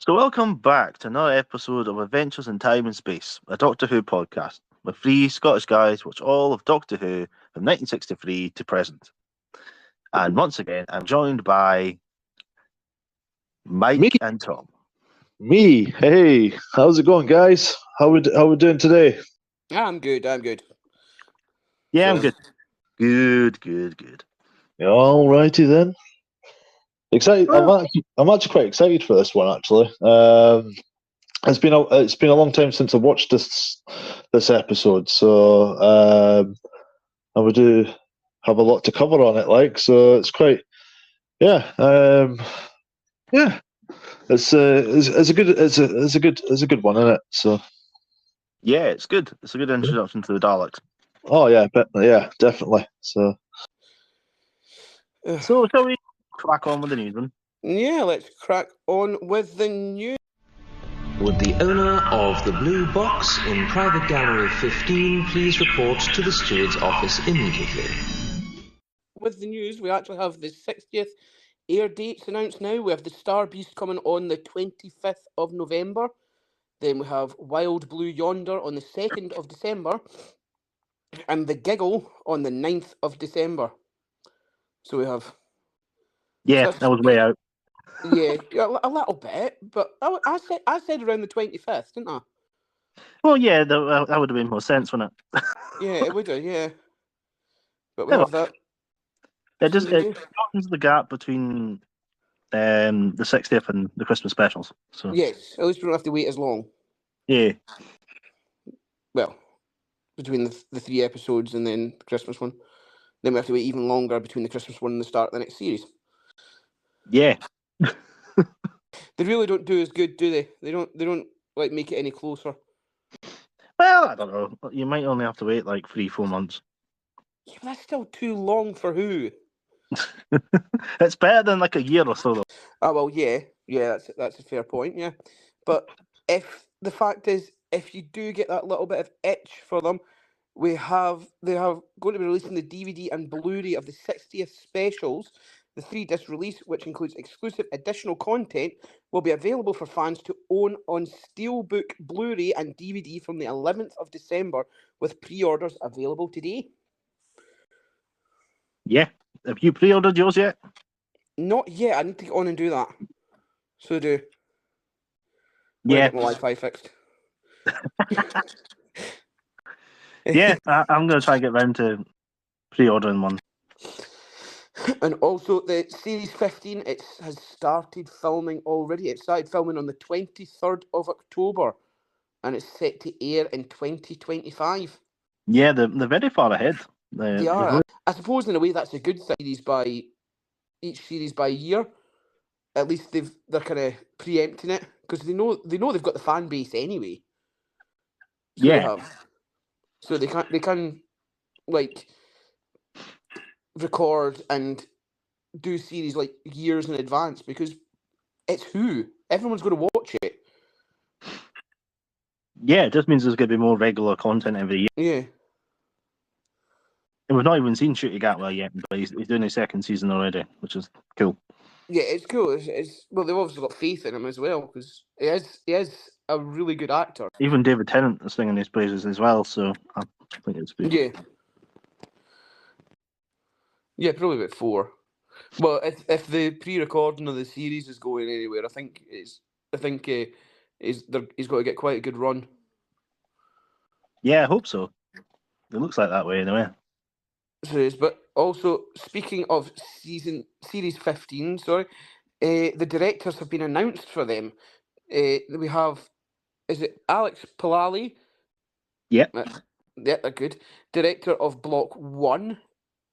So, welcome back to another episode of Adventures in Time and Space, a Doctor Who podcast, where three Scottish guys watch all of Doctor Who from 1963 to present. And once again, I'm joined by Me, Mike and Tom. me. Hey, how's it going, guys? How we doing today? I'm good. Yeah, I'm So- good. Good. All righty then. Excited. I'm actually quite excited for this one. Actually, it's been a long time since I watched this episode, so and we do have a lot to cover on it. So it's quite yeah. It's a good one, isn't it? So Yeah, it's good. It's a good introduction to the Daleks. oh yeah, definitely. So So, shall we crack on with the news then? yeah, let's crack on with the news. Would the owner of the blue box in private gallery 15 please report to the steward's office immediately? With the news, we actually have the 60th air dates announced now. We have the Star Beast coming on the 25th of November. Then we have Wild Blue Yonder on the 2nd of December. And The Giggle on the 9th of December. So we have... Yeah, that was way out. Yeah, a little bit, but I said around the 25th, didn't I? Well, yeah, that would have made more sense, wouldn't it? Yeah, it would have, yeah. But we Yeah, have that. It So, yeah. shortens the gap between the 60th and the Christmas specials. So Yes, at least we don't have to wait as long. yeah. Well, between the three episodes and then the Christmas one. Then we have to wait even longer between the Christmas one and the start of the next series. Yeah. They really don't do as good, do they? They don't like make it any closer. Well, I don't know. You might only have to wait like 3-4 months. Yeah, but that's still too long for who? It's better than like a year or so, though. Oh well, yeah, that's a fair point, yeah. But if the fact is, if you do get that little bit of itch for them, they have going to be releasing the DVD and Blu-ray of the 60th specials. The 3-disc release, which includes exclusive additional content, will be available for fans to own on Steelbook, Blu-ray and DVD from the 11th of December, with pre-orders available today. Yeah. Have you pre-ordered yours yet? Not yet. I need to get on and do that. So do. When I Yeah. get my Wi-Fi fixed. Yeah, I'm going to try and get round to pre-ordering one. And also, the Series 15, it has started filming already. It started filming on the 23rd of October, and it's set to air in 2025. Yeah, they're very far ahead. They are. I suppose, in a way, that's a good thing. Each series by year. At least they're kind of preempting it, because they know they've got the fan base anyway. So Yeah. they can like record and do series like years in advance, because it's Who. Everyone's going to watch it. Yeah, it just means there's going to be more regular content every year. Yeah. And we've not even seen Shooty Gatwell yet, but he's doing his second season already, which is cool. Yeah, it's cool. It's well, they've obviously got faith in him as well, because he is a really good actor. Even David Tennant is singing his praises as well, so I think it's good. Yeah. Yeah, probably about 4. Well, if the pre-recording of the series is going anywhere, I think he's got to get quite a good run. Yeah, I hope so. It looks like that way anyway. So it is. But also, speaking of series 15, the directors have been announced for them. We have, is it Alex Palali? Yeah. Yeah, they're good. Director of Block 1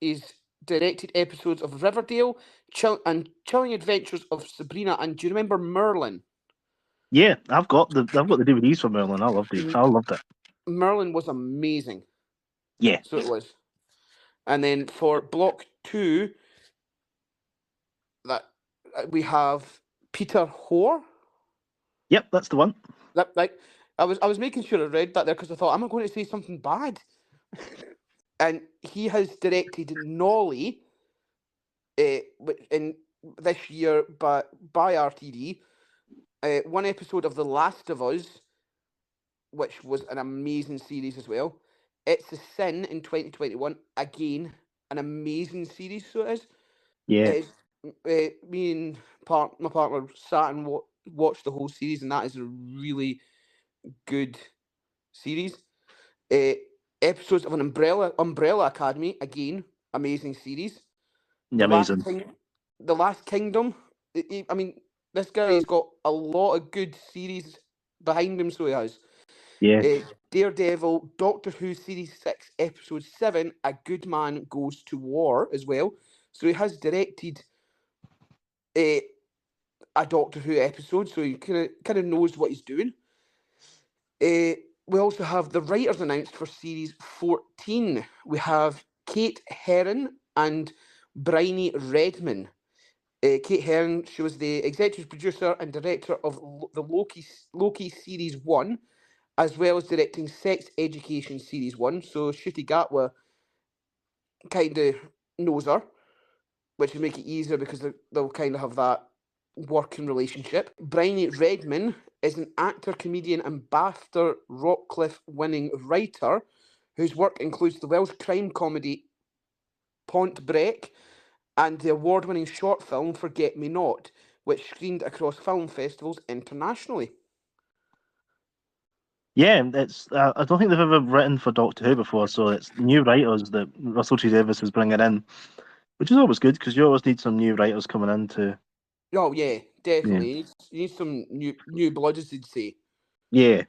is directed episodes of Riverdale and Chilling Adventures of Sabrina. And do you remember Merlin? Yeah, I've got the DVDs for Merlin. I loved it. Merlin was amazing. Yeah. So it was. And then for Block 2, that we have Peter Hoare. Yep, that's the one. I was making sure I read that there, because I thought, am I going to say something bad? And he has directed Nolly in this year by RTD. one episode of The Last of Us, which was an amazing series as well. It's a Sin in 2021, again, an amazing series, so it is. Yeah. Me and my partner sat and watched the whole series, and that is a really good series. Episodes of an Umbrella Academy, again, amazing series. Amazing. The Last Kingdom. I mean, this guy has got a lot of good series behind him, so he has. Yeah. Daredevil, Doctor Who Series 6, Episode 7, A Good Man Goes to War as well. So he has directed a Doctor Who episode, so he kind of knows what he's doing. We also have the writers announced for Series 14. We have Kate Herron and Bryony Redman. Kate Herron, she was the executive producer and director of the Loki Series 1, as well as directing Sex Education Series 1. So Ncuti Gatwa kind of knows her, which will make it easier because they'll kind of have that working relationship. Bryony Redman is an actor, comedian, and BAFTA Rockcliffe winning writer whose work includes the Welsh crime comedy Pont Brec and the award-winning short film Forget Me Not, which screened across film festivals internationally. Yeah, it's. I don't think they've ever written for Doctor Who before, so it's new writers that Russell T Davies is bringing in, which is always good because you always need some new writers coming in to. Oh yeah, definitely. You need some new blood, as they'd say. Yeah,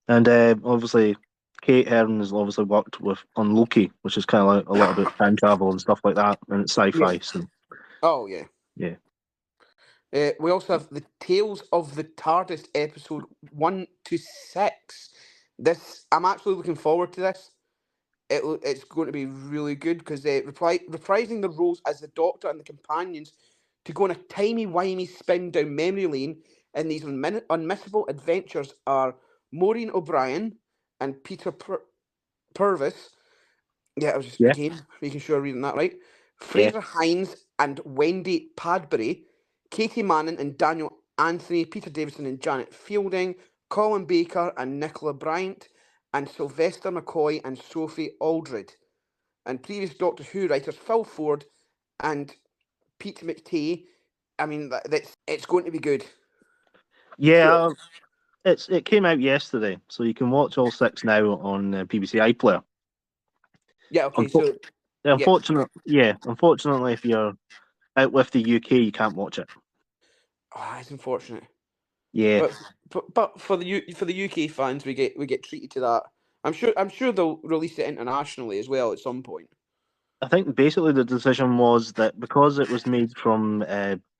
and obviously Kate Herron has obviously worked on Loki, which is kind of like a lot about time travel and stuff like that, and it's sci-fi. Yeah. So Oh yeah. yeah. We also have the Tales of the TARDIS episode 1 to 6. I'm actually looking forward to this. It's going to be really good because reprising the roles as the Doctor and the companions to go on a timey-wimey spin down memory lane in these unmissable adventures are Maureen O'Brien and Peter Purvis. Yeah, I was just making sure I'm reading that right. Fraser Hines and Wendy Padbury, Katie Manning and Daniel Anthony, Peter Davison and Janet Fielding, Colin Baker and Nicola Bryant, and Sylvester McCoy and Sophie Aldred. And previous Doctor Who writers Phil Ford and Pete McTay. I mean, it's going to be good. Yeah, it came out yesterday, so you can watch all 6 now on BBC iPlayer. Yeah, okay, Unfortunately, if you're out with the UK, you can't watch it. Oh, that's unfortunate. Yeah, but for the UK fans, we get treated to that. I'm sure they'll release it internationally as well at some point. I think basically the decision was that because it was made from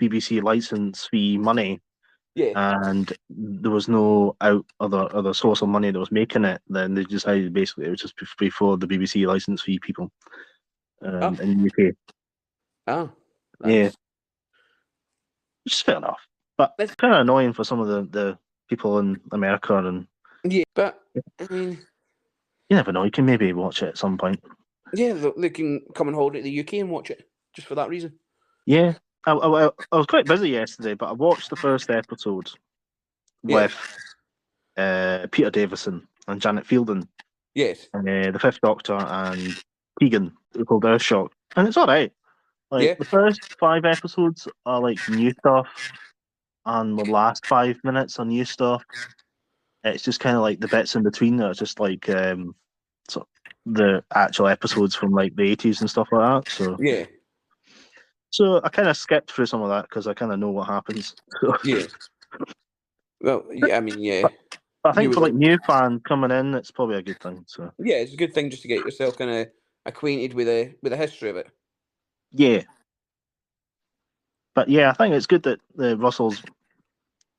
BBC license fee money, and there was no other source of money that was making it, then they decided basically it would just be for the BBC license fee people in the UK. Oh, yeah, which is fair enough, but it's kind of annoying for some of the people in America. And yeah, but I mean, you never know. You can maybe watch it at some point. Yeah, they can come and hold it to the UK and watch it just for that reason. Yeah, I was quite busy yesterday, but I watched the first episode with Peter Davison and Janet Fielding. Yes. The Fifth Doctor and Tegan, called Earthshock, and it's all right. Like the first 5 episodes are like new stuff, and the last 5 minutes are new stuff. It's just kind of like the bits in between that are just like the actual episodes from like the 80s and stuff like that. So so I kind of skipped through some of that because I kind of know what happens. Yeah. Well, yeah, I mean, yeah. But I think for like new fans coming in, it's probably a good thing. So yeah, it's a good thing just to get yourself kind of acquainted with the history of it. Yeah. But yeah, I think it's good that the Russells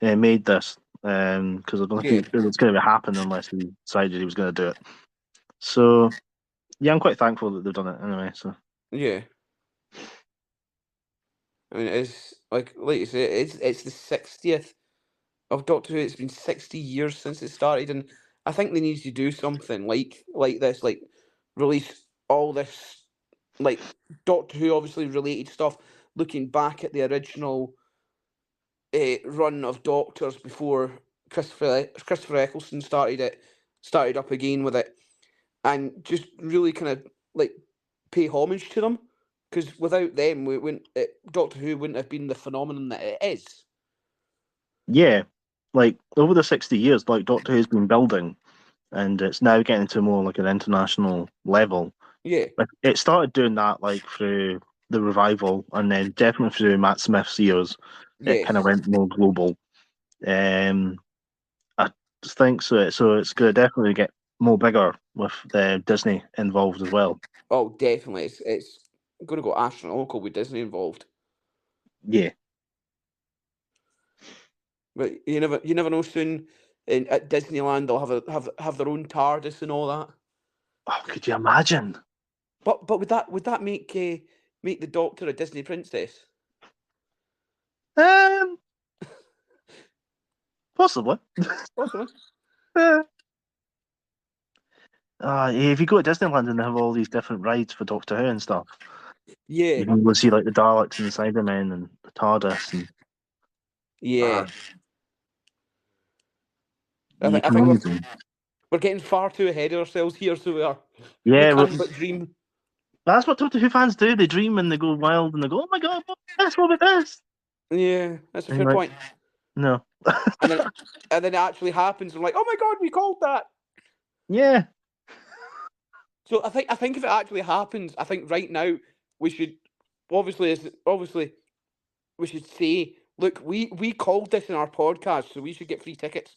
made this because I don't think it was going to happen unless he decided he was going to do it. So yeah, I'm quite thankful that they've done it anyway. So yeah, I mean, it's like you say, it's the 60th of Doctor Who. It's been 60 years since it started, and I think they need to do something like this, like release all this, like Doctor Who obviously related stuff, looking back at the original run of Doctors before Christopher Eccleston started up again with it, and just really kind of like pay homage to them, because without them, Doctor Who wouldn't have been the phenomenon that it is. Yeah, like over the 60 years, like Doctor Who's been building, and it's now getting to more like an international level. Yeah, Like it started doing that like through the revival, and then definitely through Matt Smith's years, it kind of yes. went more global. I just think so. So it's going to definitely get more bigger with Disney involved as well. Oh, definitely. It's going to go astronomical with Disney involved. Yeah. But you never know. Soon, at Disneyland, they'll have their own TARDIS and all that. Oh, could you imagine? But would that make the Doctor a Disney princess? Possibly. Possibly. If you go to Disneyland and they have all these different rides for Doctor Who and stuff, Yeah, you can go see like the Daleks and the Cybermen and the TARDIS, and yeah. I you think I can think imagine. we're getting far too ahead of ourselves here, so we Yeah, can't but dream. that's what Doctor Who fans do. They dream and they go wild and they go, "Oh my god, what about this?" Yeah, that's a And fair like, point. no. And then it actually happens. I'm like, oh my god, we called that. Yeah. So I think if it actually happens, I think right now we should obviously we should say, look, we called this in our podcast, so we should get free tickets.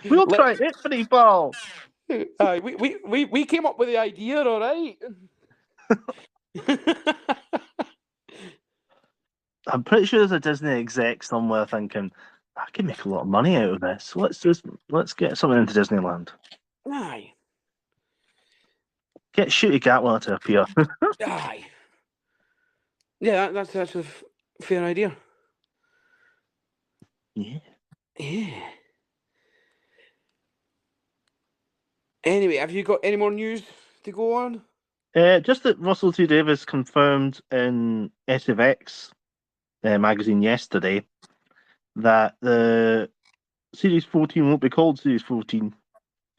We'll try it, pretty ball. We came up with the idea, all right. I'm pretty sure there's a Disney exec somewhere thinking, I can make a lot of money out of this. Let's get something into Disneyland. Aye. Get Shooty Gatwa to appear. Aye. Yeah, that's a fair idea. Yeah. Yeah. Anyway, have you got any more news to go on? Just that Russell T Davies confirmed in SFX magazine yesterday that the Series 14 won't be called Series 14.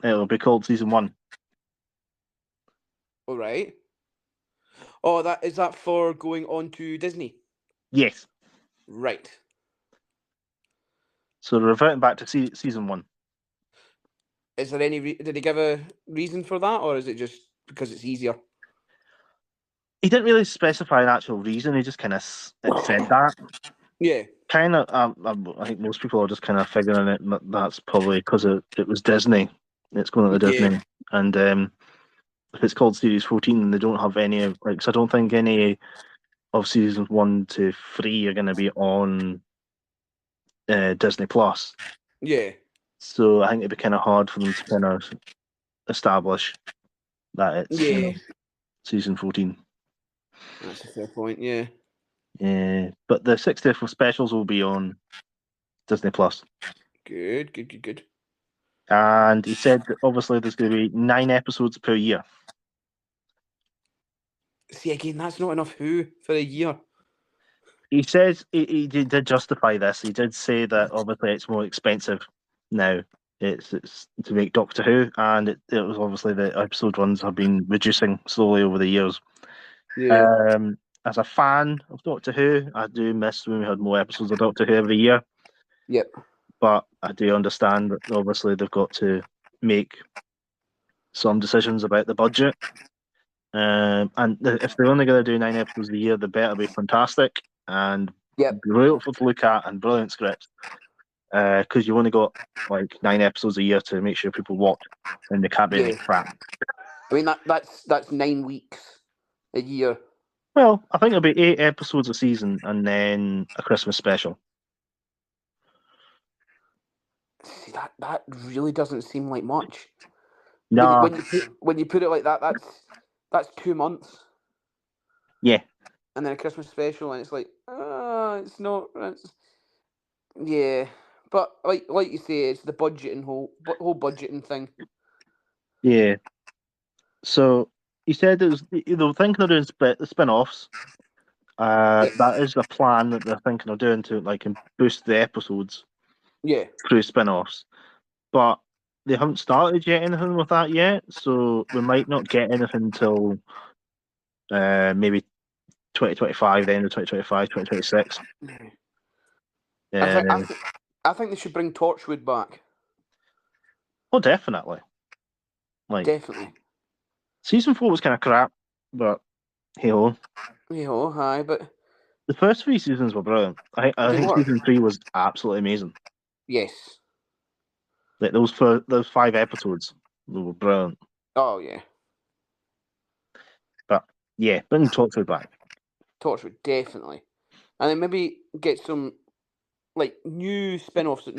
It'll be called Season 1. All right. Oh, that for going on to Disney? Yes. Right. So they're reverting back to Season 1. Is there any? Did they give a reason for that, or is it just because it's easier? He didn't really specify an actual reason. He just kind of said that. Yeah. Kind of. I think most people are just kind of figuring it. That's probably because it was Disney. It's going to Yeah. Disney, and if it's called Series 14, they don't have any like. So I don't think any of seasons 1 to 3 are going to be on Disney Plus. Yeah. So I think it'd be kind of hard for them to kind of establish that it's season 14. That's a fair point. Yeah. Yeah, but the 60th specials will be on Disney Plus. Good. And he said that obviously there's going to be 9 episodes per year. See, again, that's not enough Who for a year. He says he did justify this. He did say that obviously it's more expensive now. It's to make Doctor Who, and it was obviously the episode runs have been reducing slowly over the years. Yeah. As a fan of Doctor Who, I do miss when we had more episodes of Doctor Who every year. Yep. But I do understand that obviously they've got to make some decisions about the budget. And if they're only going to do 9 episodes a year, they better be fantastic and beautiful to look at and brilliant scripts. Because you only got like 9 episodes a year to make sure people watch, and they can't be any crap. I mean that's 9 weeks a year. Well, I think it'll be 8 episodes a season and then a Christmas special. See, that really doesn't seem like much. No. When you put it like that, that's 2 months. Yeah. And then a Christmas special, and it's like, it's not. Yeah, but like you say, it's the budgeting whole budgeting thing. Yeah. So he said they were thinking of doing spin-offs, That is the plan that they're thinking of doing to boost the episodes Yeah. through spin-offs. But they haven't started yet anything with that yet, so we might not get anything until maybe 2025, the end of 2025, 2026. I think they should bring Torchwood back. Oh, definitely. Definitely. Season 4 was kind of crap, but hey-ho. Yeah, hi, but The first 3 seasons were brilliant. I think were. season 3 was absolutely amazing. Yes. Like those 5 episodes, they were brilliant. Oh yeah. But yeah, bring Torchwood back. Torchwood, definitely. And then maybe get some new spin-offs that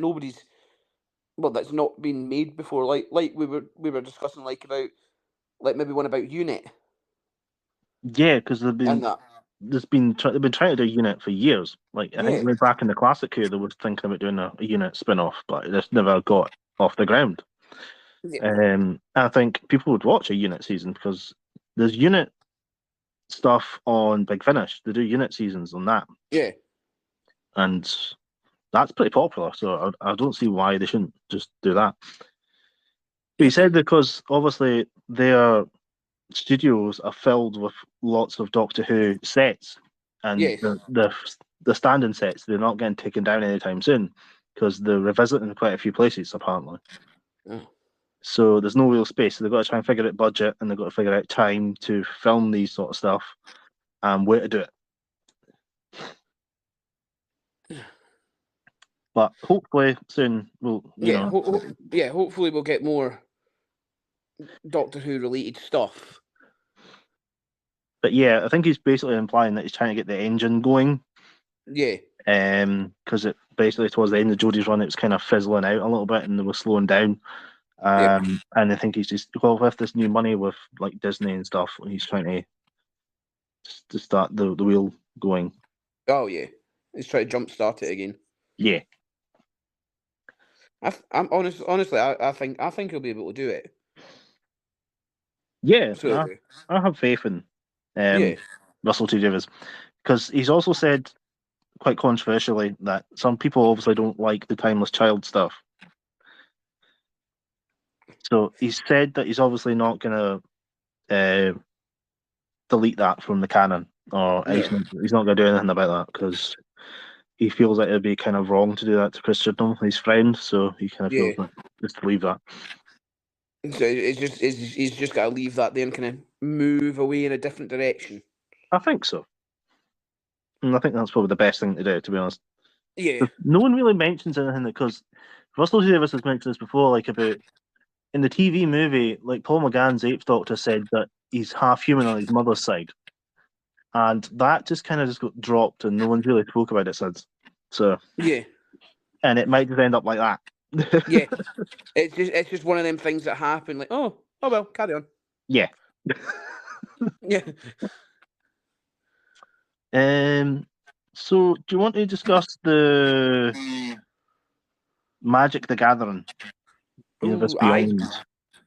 that's not been made before. Like we were discussing about maybe one about Unit Yeah, because and that. they've been trying to do a Unit for years. I Yeah. think way back in the classic Who, they were thinking about doing a Unit spin-off, but it just never got off the ground. Yeah. I think people would watch a Unit season because there's Unit stuff on Big Finish. They do Unit seasons on that, Yeah. and that's pretty popular. So I don't see why they shouldn't just do that. But he said because obviously their studios are filled with lots of Doctor Who sets, and Yes. the standing sets, they're not getting taken down anytime soon because they're revisiting quite a few places apparently. Oh. So there's no real space. So they've got to try and figure out budget, and they've got to figure out time to film these sort of stuff and where to do it. But hopefully soon we'll hopefully we'll get more Doctor Who related stuff. But yeah, I think he's basically implying that he's trying to get the engine going. Yeah. Because it basically towards the end of Jodie's run, it was kind of fizzling out a little bit, and they were slowing down. And I think he's just with this new money with Disney and stuff, he's trying to start the wheel going. Oh yeah, he's trying to jumpstart it again. Yeah. I'm honestly, I think he'll be able to do it. Yeah, So, I have faith in yeah. Russell T Davies, because he's also said quite controversially that some people obviously don't like the Timeless Child stuff. So he's said that he's obviously not going to delete that from the canon, or he's not going to do anything about that because he feels like it'd be kind of wrong to do that to Chris Chibnall, his friend. So he kind of feels like just to leave that. So he's just got to leave that there and kind of move away in a different direction. I think so. And I think that's probably the best thing to do, to be honest. Yeah. But no one really mentions anything because Russell T Davies has mentioned this before, about in the TV movie, Paul McGann's Eighth Doctor said that he's half human on his mother's side. And that just kind of just got dropped and no one's really spoke about it since. So yeah. And it might just end up like that. Yeah. It's just one of them things that happen, oh well, carry on. Yeah. Yeah. So do you want to discuss the Magic the Gathering? Universe Beyond.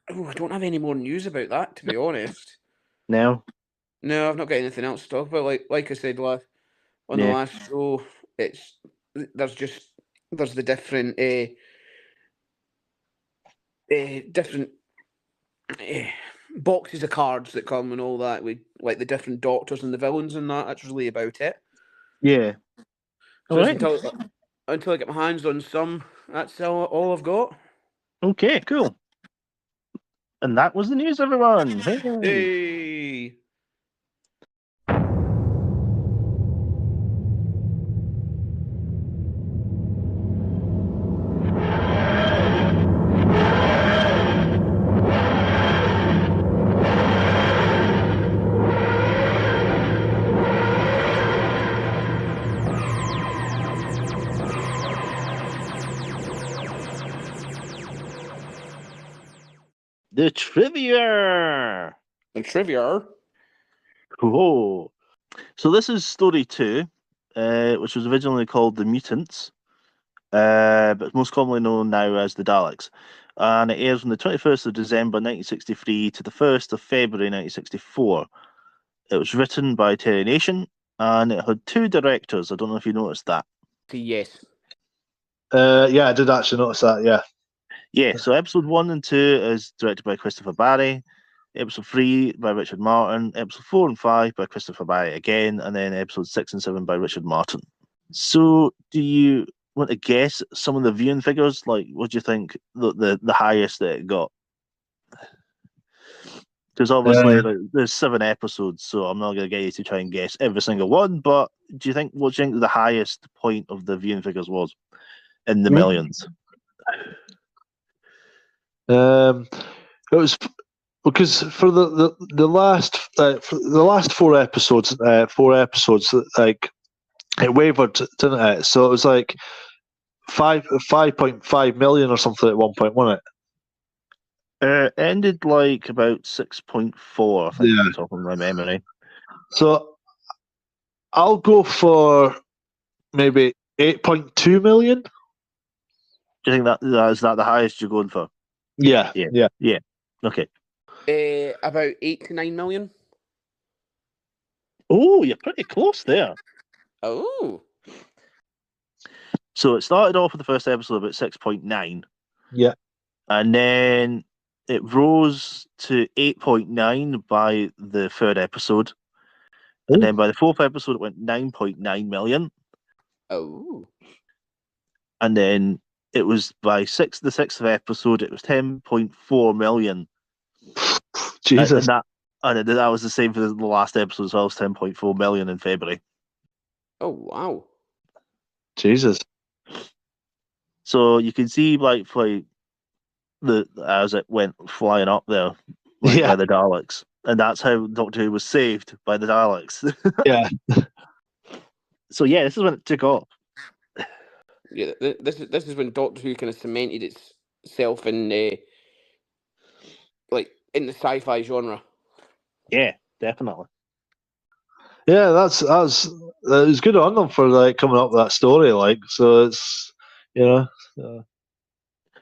I don't have any more news about that, to be honest. No? No, I've not got anything else to talk about. Like I said the last show, there's the different different boxes of cards that come and all that, with the different doctors and the villains and that. That's really about it. Yeah. So until I get my hands on some, that's all I've got. Okay, cool. And that was the news, everyone. Hey. The trivia. Whoa. So this is story 2, which was originally called The Mutants, but most commonly known now as The Daleks. And it airs from the 21st of December 1963 to the 1st of February 1964. It was written by Terry Nation, and it had 2 directors. I don't know if you noticed that. Yes. Yeah, I did actually notice that. Yeah. Yeah, so episode 1 and 2 is directed by Christopher Barry. Episode 3 by Richard Martin. Episode 4 and 5 by Christopher Barry again, and then episode 6 and 7 by Richard Martin. So, do you want to guess some of the viewing figures? Like, what do you think the highest that it got? Because obviously there's 7 episodes, so I'm not going to get you to try and guess every single one. But what do you think the highest point of the viewing figures was in the millions? It was because for the last 4 episodes, like it wavered, didn't it? So it was like 5.5 million or something at one point, wasn't it? Ended like about 6.4, I think, Yeah. off the top of my memory. So I'll go for maybe 8.2 million. Do you think that is that the highest you're going for? Yeah. Okay. About 8 to 9 million. Oh, you're pretty close there. Oh. So it started off with the first episode about 6.9. Yeah. And then it rose to 8.9 by the 3rd episode. And then by the 4th episode, it went 9.9 million. Oh. And then it was by the 6th episode, it was 10.4 million. Jesus. And that was the same for the last episode as well. It was 10.4 million in February. Oh, wow. Jesus. So you can see, like as it went flying up there, by the Daleks, and that's how Doctor Who was saved by the Daleks. Yeah. So yeah, this is when it took off. Yeah, this is when Doctor Who kind of cemented itself in in the sci-fi genre. Yeah, definitely. Yeah, it was good on them for like coming up with that story. Like, so it's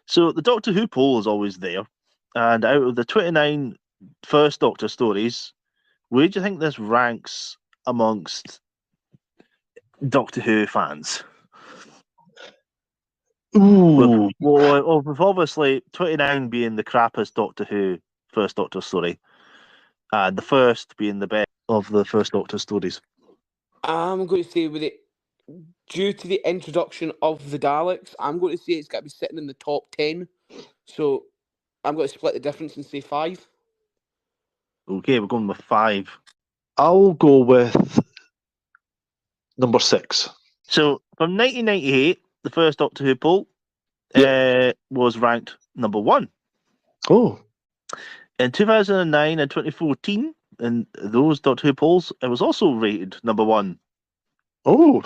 So the Doctor Who poll is always there, and out of the 29 First Doctor stories, where do you think this ranks amongst Doctor Who fans? Ooh. Well, with obviously 29 being the crappiest Doctor Who First Doctor story, and the first being the best of the First Doctor stories. I'm going to say due to the introduction of the Daleks, I'm going to say it's got to be sitting in the top 10. So I'm going to split the difference and say 5. Okay, we're going with 5. I'll go with number 6. So from 1998, the first Doctor Who poll was ranked number 1. Oh. In 2009 and 2014, in those Doctor Who polls, it was also rated number 1. Oh.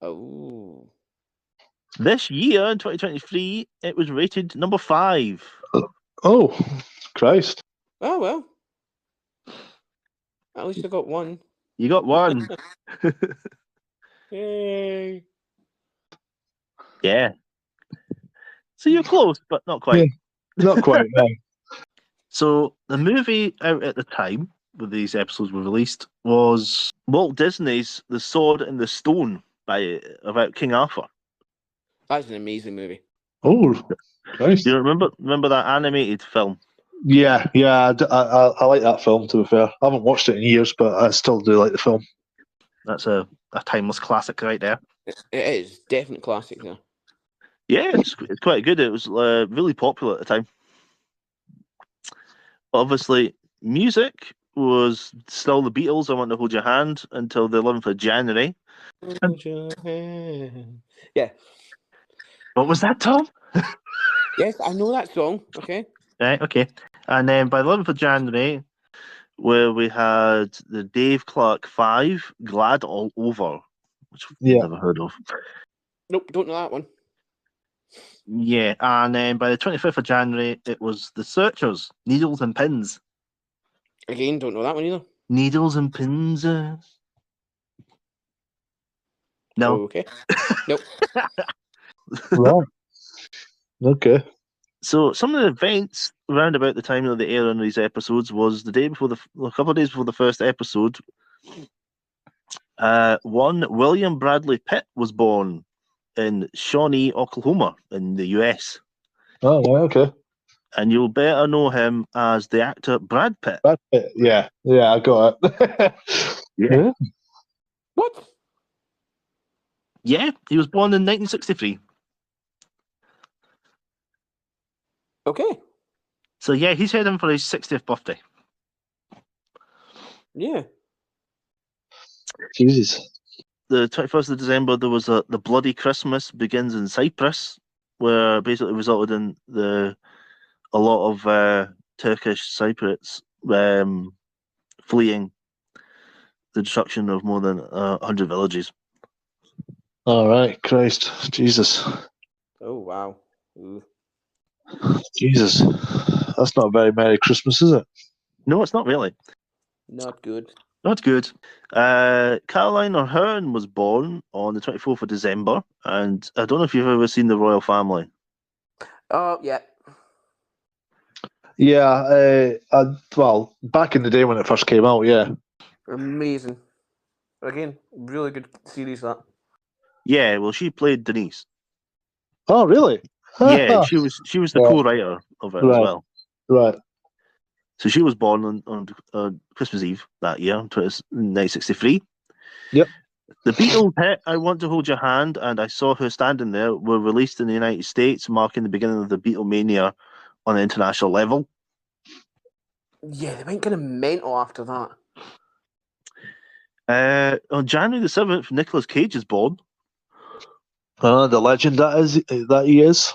Oh. This year, in 2023, it was rated number 5. Oh, Christ. Oh, well. At least I got one. You got 1. Yay. Yeah. So you're close, but not quite. Yeah. Not quite, no. So the movie out at the time when these episodes were released was Walt Disney's The Sword and the Stone about King Arthur. That's an amazing movie. Oh, Christ. Do you remember that animated film? Yeah, I like that film, to be fair. I haven't watched it in years, but I still do like the film. That's a timeless classic right there. It is definite classic there. Yeah, it's quite good. It was really popular at the time. Obviously, music was still the Beatles, I Want to Hold Your Hand, until the 11th of January. Hold your hand. Yeah. What was that, Tom? Yes, I know that song. Okay. Right, okay. And then by the 11th of January, where we had the Dave Clark 5, Glad All Over, which we've never heard of. Nope, don't know that one. Yeah, and then by the 25th of January, it was The Searchers, Needles and Pins. Again, don't know that one either. Needles and Pins. No. Okay. Nope. Right. Okay. So some of the events around about the time of the air on these episodes was the day before a couple of days before the first episode. One William Bradley Pitt was born in Shawnee, Oklahoma, in the US, Oh, right, okay. and you'll better know him as the actor Brad Pitt. That's it. Yeah, I got it. Yeah. What? Yeah, he was born in 1963. Okay. So yeah, he's heading for his 60th birthday. Yeah. Jesus. The 21st of December, there was the Bloody Christmas begins in Cyprus, where basically resulted in a lot of Turkish Cypriots fleeing the destruction of more than 100 villages. All right, Christ, Jesus, Oh, wow. Ooh. Jesus. That's not a very Merry Christmas, is it? No, it's not really. Not good. Not good. Caroline O'Hearn was born on the 24th of December, and I don't know if you've ever seen the royal family. Oh, yeah. Yeah. Well, back in the day when it first came out, yeah. Amazing. Again, really good series, that. Yeah, well, she played Denise. Oh, really? Yeah, she was the Yeah. co-writer of it as Right. well. Right. So she was born on Christmas Eve that year, 1963. Yep. The Beatles hit "I Want to Hold Your Hand" and "I Saw Her Standing There" were released in the United States, marking the beginning of the Beatlemania on an international level. Yeah, they went kind of mental after that. On January the 7th, Nicolas Cage is born. The legend that he is.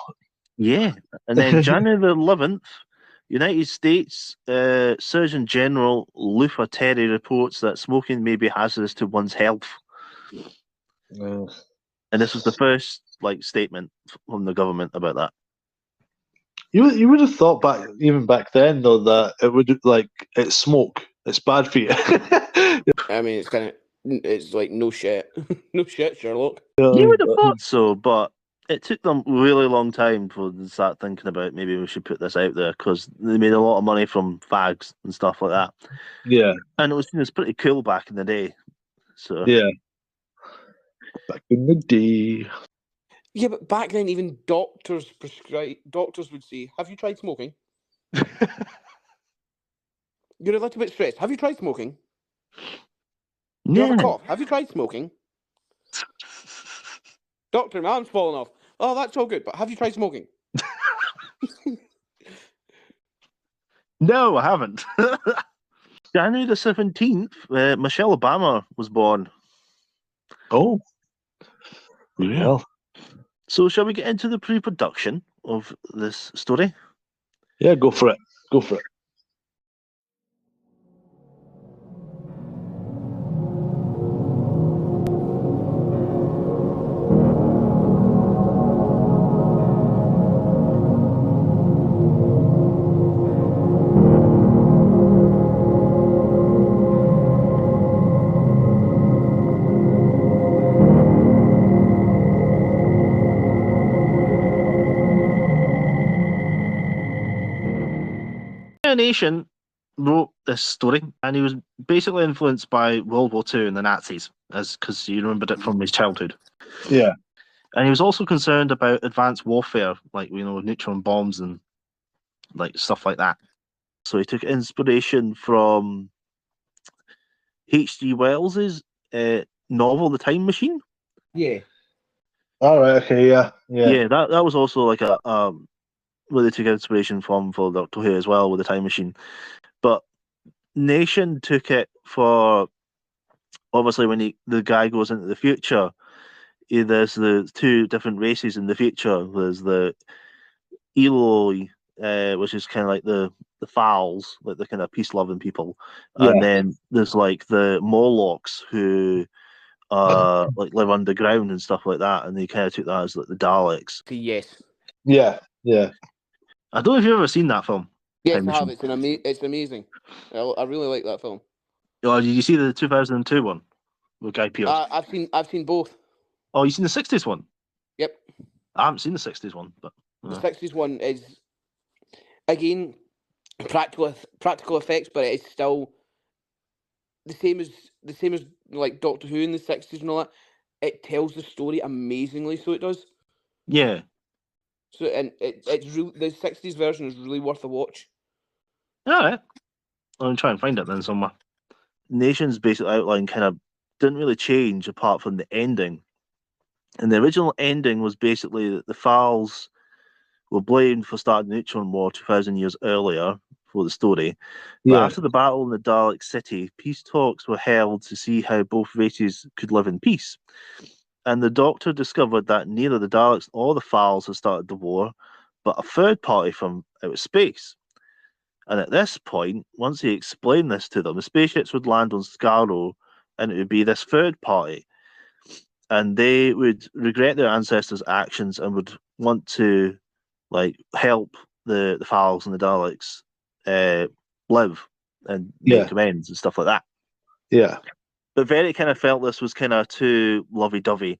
Yeah. And then January the 11th, United States Surgeon General Luther Terry reports that smoking may be hazardous to one's health. Yeah. And this was the first statement from the government about that. You would have thought even back then though that it would it's smoke. It's bad for you. I mean, it's like no shit. No shit, Sherlock. You would have thought so, but it took them a really long time for them to start thinking about maybe we should put this out there because they made a lot of money from fags and stuff like that. Yeah. And it was pretty cool back in the day. So yeah. Back in the day. Yeah, but back then, even doctors would say, "Have you tried smoking? You're a little bit stressed. Have you tried smoking? You have a cough. Have you tried smoking? Doctor, my arm's falling off. Oh, that's all good, but have you tried smoking?" No, I haven't. January the 17th, Michelle Obama was born. Oh. Well. So shall we get into the pre-production of this story? Yeah, go for it. Go for it. Nation wrote this story, and he was basically influenced by World War II and the Nazis, because he remembered it from his childhood. Yeah. And he was also concerned about advanced warfare, like neutron bombs and stuff like that. So he took inspiration from H.G. Wells's novel *The Time Machine*. Yeah. All right. Okay. Yeah. Yeah, that was also like a where they took inspiration from for Doctor Who as well with *The Time Machine*. But Nation took it for obviously when the guy goes into the future. There's the two different races in the future. There's the Eloi, which is kind of like the Thals, like the kind of peace-loving people, and then there's like the Morlocks who live underground and stuff like that, and they kind of took that as like the Daleks. Yes. Yeah. I don't know if you've ever seen that film. Yes, Time I have. Machine. It's amazing. I really like that film. Oh, did you see the 2002 one with Guy Pearce? I've seen both. Oh, you seen the 60s one? Yep. I haven't seen the 60s one, but The 60s one is again practical effects, but it's still the same as like Doctor Who in the 60s and all that, it tells the story amazingly. So it does. Yeah. So and it's really, the 60s version is really worth a watch. All right. I'll try and find it then somewhere. Nation's basic outline kind of didn't really change apart from the ending. And the original ending was basically that the Thals were blamed for starting the Neutron War 2,000 years earlier for the story. But Yeah. after the battle in the Dalek city, peace talks were held to see how both races could live in peace. And the Doctor discovered that neither the Daleks or the Thals had started the war, but a third party from outer space. And at this point, once he explained this to them, the spaceships would land on Skaro, and it would be this third party. And they would regret their ancestors' actions and would want to help the Thals and the Daleks live and make amends and stuff like that. Yeah. But Verity kind of felt this was kind of too lovey-dovey,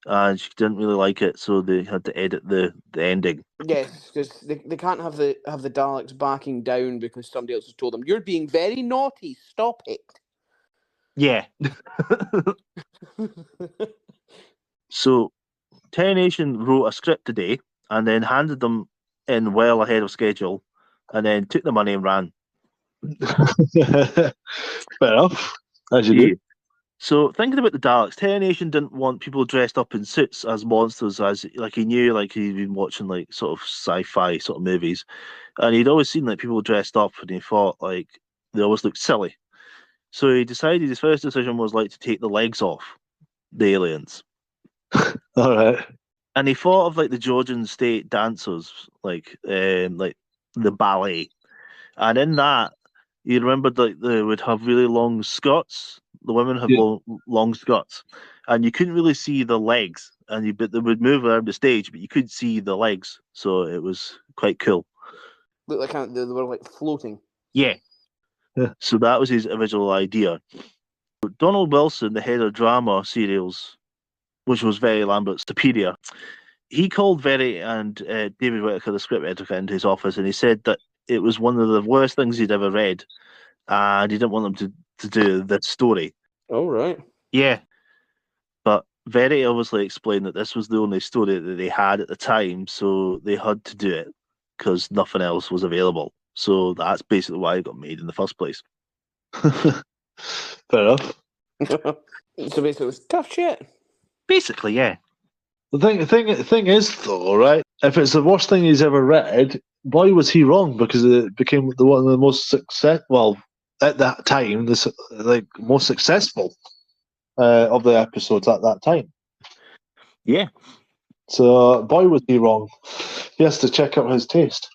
and she didn't really like it, so they had to edit the ending. Yes, because they can't have the Daleks backing down because somebody else has told them, "You're being very naughty. Stop it." Yeah. So, Terry Nation wrote a script today and then handed them in well ahead of schedule, and then took the money and ran. Fair enough. As you do. So, thinking about the Daleks, Terry Nation didn't want people dressed up in suits as monsters, as he knew he'd been watching sort of sci-fi sort of movies, and he'd always seen people dressed up, and he thought they always looked silly. So he decided his first decision was to take the legs off the aliens. All right. And he thought of the Georgian state dancers, the ballet, and in that he remembered they would have really long skirts. The women have long skirts, and you couldn't really see the legs. But they would move around the stage, but you could see the legs, so it was quite cool. Looked like they were floating. Yeah. So that was his original idea. Donald Wilson, the head of drama serials, which was Verity Lambert's superior, he called Verity and David Whittaker, the script editor, into his office, and he said that it was one of the worst things he'd ever read, and he didn't want them to do this story. Oh, right. Yeah. But Verity obviously explained that this was the only story that they had at the time, so they had to do it because nothing else was available. So that's basically why it got made in the first place. Fair enough. So basically, it was tough shit. Basically, yeah. The thing is, though, right? If it's the worst thing he's ever read, why was he wrong? Because it became one of the most at that time, most successful of the episodes at that time. Yeah. So, boy, was he wrong. He has to check out his taste.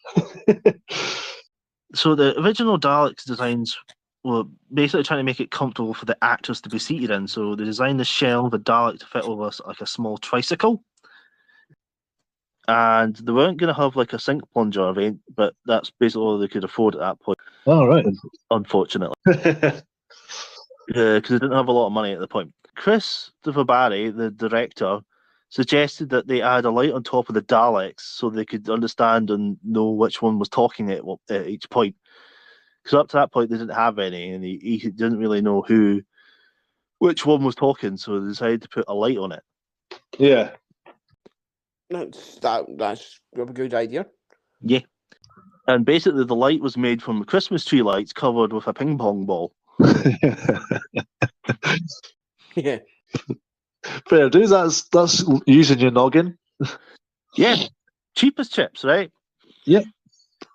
So the original Daleks designs were basically trying to make it comfortable for the actors to be seated in. So they designed the shell of a Dalek to fit over a small tricycle. And they weren't going to have a sink plunger event, but that's basically all they could afford at that point. Oh, right. Unfortunately. Because they didn't have a lot of money at the point. Christopher Barry, the director, suggested that they add a light on top of the Daleks so they could understand and know which one was talking at each point. Because up to that point, they didn't have any, and he didn't really know which one was talking, so they decided to put a light on it. Yeah. That's a good idea. Yeah. And basically, the light was made from Christmas tree lights covered with a ping pong ball. Yeah. Fair dues. That's using your noggin. Yeah. Cheap as chips, right? Yeah.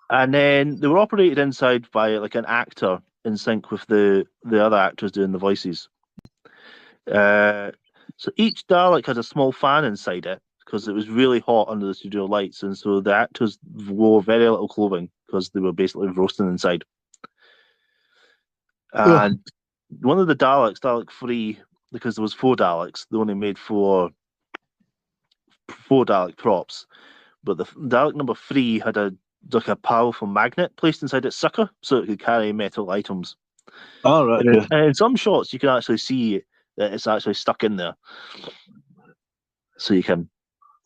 And then they were operated inside by an actor in sync with the other actors doing the voices. So each Dalek had a small fan inside it because it was really hot under the studio lights, and so the actors wore very little clothing because they were basically roasting inside. And one of the Daleks, Dalek 3, because there was 4 Daleks, they only made four Dalek props, but the Dalek number 3 had a powerful magnet placed inside its sucker so it could carry metal items. Oh, right. And in some shots, you can actually see that it's actually stuck in there. So you can.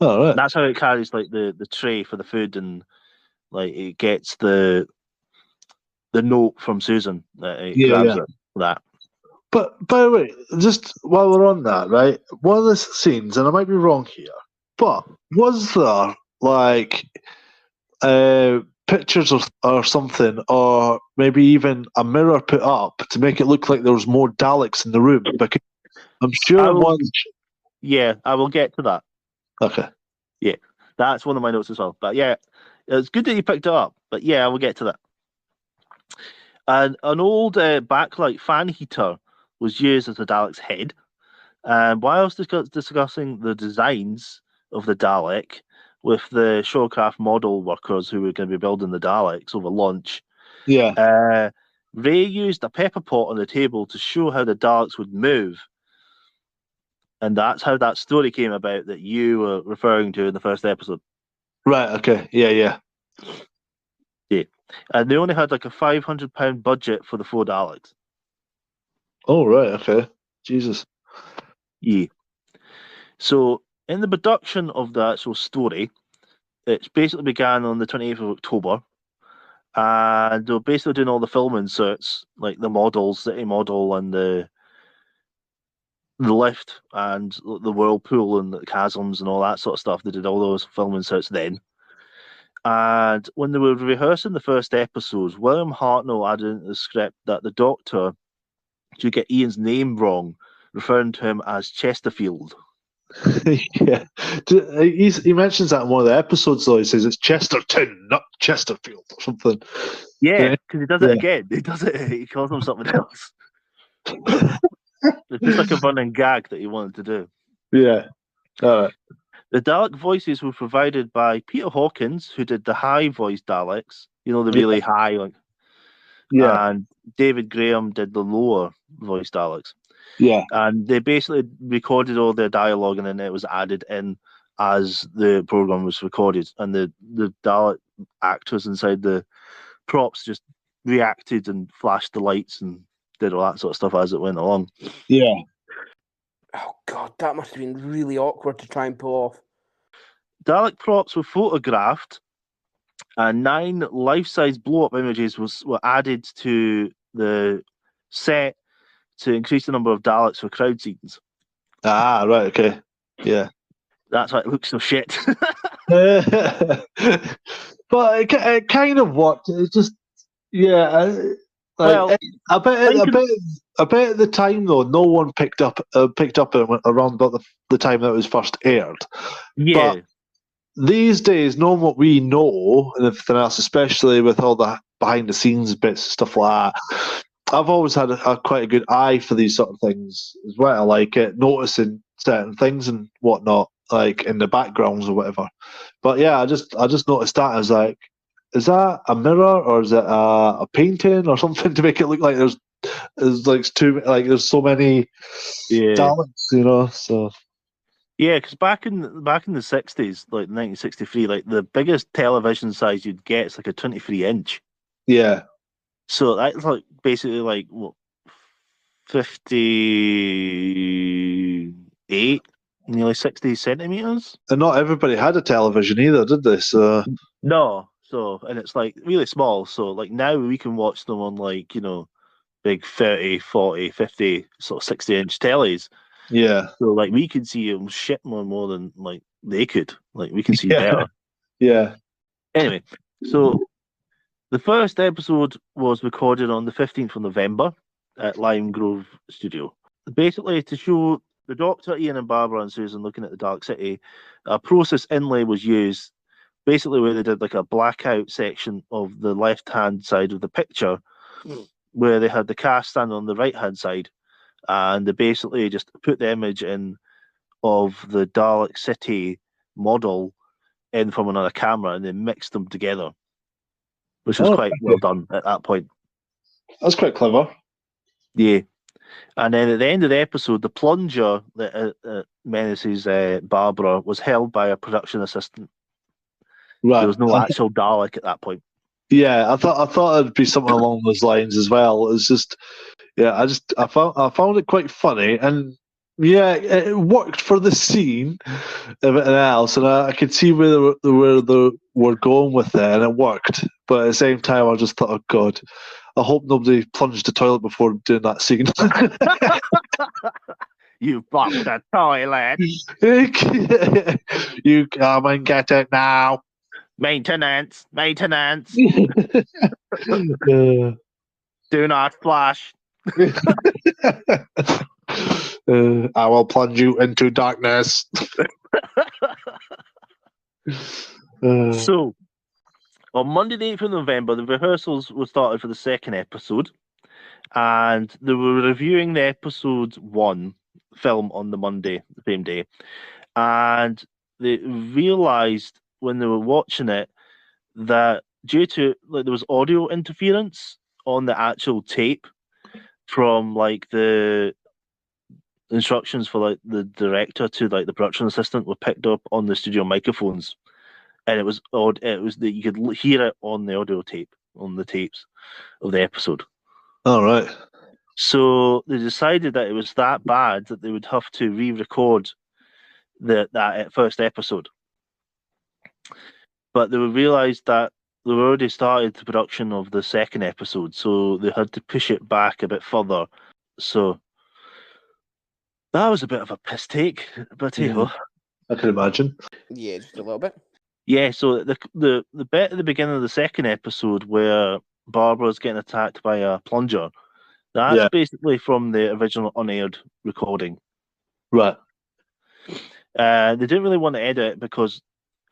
Oh, right. That's how it carries the tray for the food, and it gets the note from Susan. It grabs it for that. But by the way, just while we're on that, right? One of the scenes, and I might be wrong here, but was there like pictures or something, or maybe even a mirror put up to make it look like there was more Daleks in the room? Because I'm sure I will- one. Yeah, I will get to that. Okay. Yeah, that's one of my notes as well. But yeah, it's good that you picked it up. But yeah, I will get to that. And an old backlight fan heater was used as the Dalek's head. And while I was discussing the designs of the Dalek with the Shawcraft model workers who were going to be building the Daleks over lunch, Yeah. Ray used a pepper pot on the table to show how the Daleks would move. And that's how that story came about that you were referring to in the first episode. Right. Okay. Yeah. Yeah. And they only had like a £500 budget for the 4 Daleks. Oh, right. Okay. Jesus. Yeah. So in the production of the actual story, it basically began on the 28th of October. And they were basically doing all the film inserts, like the models, City Model and the lift and the whirlpool and the chasms and all that sort of stuff. They did all those film inserts then. And when they were rehearsing the first episodes, William Hartnell added into the script that the Doctor should get Ian's name wrong, referring to him as Chesterfield. Yeah. He mentions that in one of the episodes, though. He says it's Chesterton, not Chesterfield, or something. Yeah, because he does it again. He does it. He calls him something else. It's just like a running gag that he wanted to do. Yeah. All right. The Dalek voices were provided by Peter Hawkins, who did the high voice Daleks. You know, the really high, like. Yeah. And David Graham did the lower voice Daleks. Yeah. And they basically recorded all their dialogue and then it was added in as the program was recorded. And the Dalek actors inside the props just reacted and flashed the lights and did all that sort of stuff as it went along. Yeah. Oh God, that must have been really awkward to try and pull off. Dalek props were photographed and 9 life-size blow-up images were added to the set to increase the number of Daleks for crowd scenes. Ah, right, okay. Yeah. That's why it looks so shit. But it kind of worked. It just, yeah. Well, I bet at the time though, no one picked up it around about the time that it was first aired. Yeah. But these days, knowing what we know and everything else, especially with all the behind the scenes bits and stuff like that, I've always had quite a good eye for these sort of things as well, like noticing certain things and whatnot, like in the backgrounds or whatever. But yeah, I just noticed that. I was like, is that a mirror or is it a painting or something to make it look like there's there's so many Daleks, you know? So yeah, because back in the 60s, like 1963, like the biggest television size you'd get is like a 23-inch. Yeah. So that's like basically like what 58, nearly 60 centimeters. And not everybody had a television either, did they? So no. So, and it's like really small. So like now we can watch them on like, you know, big 30, 40, 50, sort of 60-inch tellies. Yeah. So like we can see them shit more than like they could. Like we can see better. Yeah. Anyway, so the first episode was recorded on the 15th of November at Lime Grove Studio. Basically, to show the Doctor, Ian and Barbara and Susan looking at the Dark City, a process inlay was used, basically where they did like a blackout section of the left-hand side of the picture, where they had the cast stand on the right-hand side, and they basically just put the image in of the Dalek City model in from another camera, and they mixed them together, which was quite well done at that point. That's quite clever. Yeah. And then at the end of the episode, the plunger that menaces Barbara was held by a production assistant. Right. There was no actual Dalek at that point. Yeah, I thought it'd be something along those lines as well. It was just, yeah, I found it quite funny, and yeah, it worked for the scene, everything else, and I could see where they were going with it, and it worked. But at the same time, I just thought, oh God, I hope nobody plunged the toilet before doing that scene. You blocked the toilet. You come and get it now. Maintenance. Uh, Do not flush. I will plunge you into darkness. So, on Monday, the 8th of November, the rehearsals were started for the second episode, and they were reviewing the episode 1 film on the Monday, the same day, and they realised when they were watching it that due to there was audio interference on the actual tape from the instructions for the director to the production assistant were picked up on the studio microphones, and it was odd. It was that you could hear it on the audio tape on the tapes of the episode. All right. So they decided that it was that bad that they would have to re-record that first episode. But they realised that they already started the production of the second episode, so they had to push it back a bit further. So that was a bit of a piss take, but hey ho. I can imagine. Yeah, just a little bit. Yeah, so the bit at the beginning of the second episode where Barbara's getting attacked by a plunger, that's basically from the original unaired recording. Right. They didn't really want to edit it because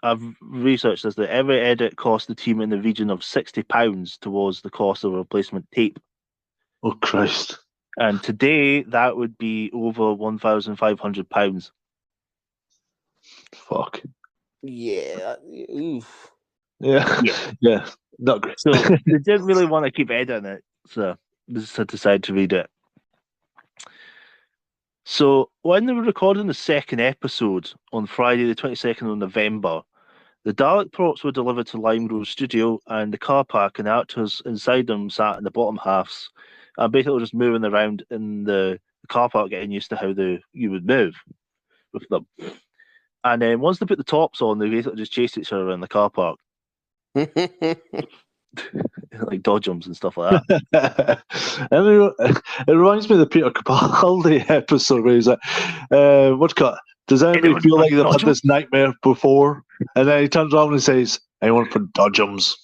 I've researched this, that every edit cost the team in the region of £60 towards the cost of a replacement tape. Oh, Christ. And today, that would be over £1,500. Fuck. Yeah. Oof. Yeah. Yeah. Not great. So they didn't really want to keep editing it, so they just decided to read it. So when they were recording the second episode on Friday, the 22nd of November, the Dalek props were delivered to Lime Grove Studio, and the car park and the actors inside them sat in the bottom halves, and basically just moving around in the car park, getting used to how you would move with them. And then once they put the tops on, they basically just chased each other around the car park, like dodgems and stuff like that. It reminds me of the Peter Capaldi episode where he's like, does anybody feel like they've had this nightmare before? And then he turns around and says, anyone for dodgems?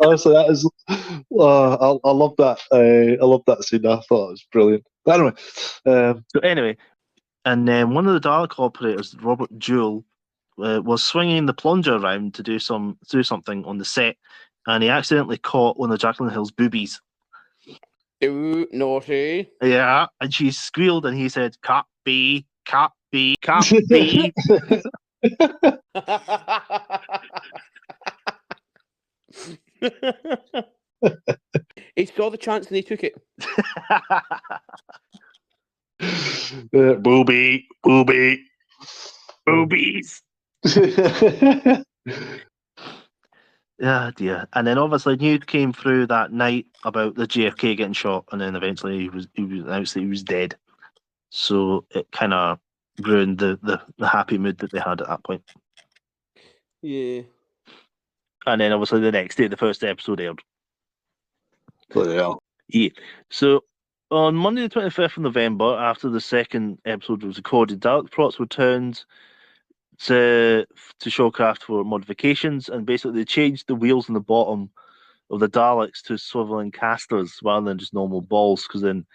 Honestly, that is. I love that. I love that scene. I thought it was brilliant. But anyway, and then one of the Dalek operators, Robert Jewell, was swinging the plunger around to do something on the set, and he accidentally caught one of Jacqueline Hill's boobies. Ooh, naughty. Yeah, and she squealed, and he said, "Cat B, cat B, cat B." He saw the chance and he took it. Booby, boobies. Yeah, dear. And then obviously news came through that night about the JFK getting shot, and then eventually he was announced that he was dead. So it kind of ruined the happy mood that they had at that point. Yeah. And then obviously the next day, the first episode aired. Bloody hell. Yeah. So on Monday the 25th of November, after the second episode was recorded, Dalek props were turned to Showcraft for modifications, and basically they changed the wheels on the bottom of the Daleks to swiveling casters rather than just normal balls, because then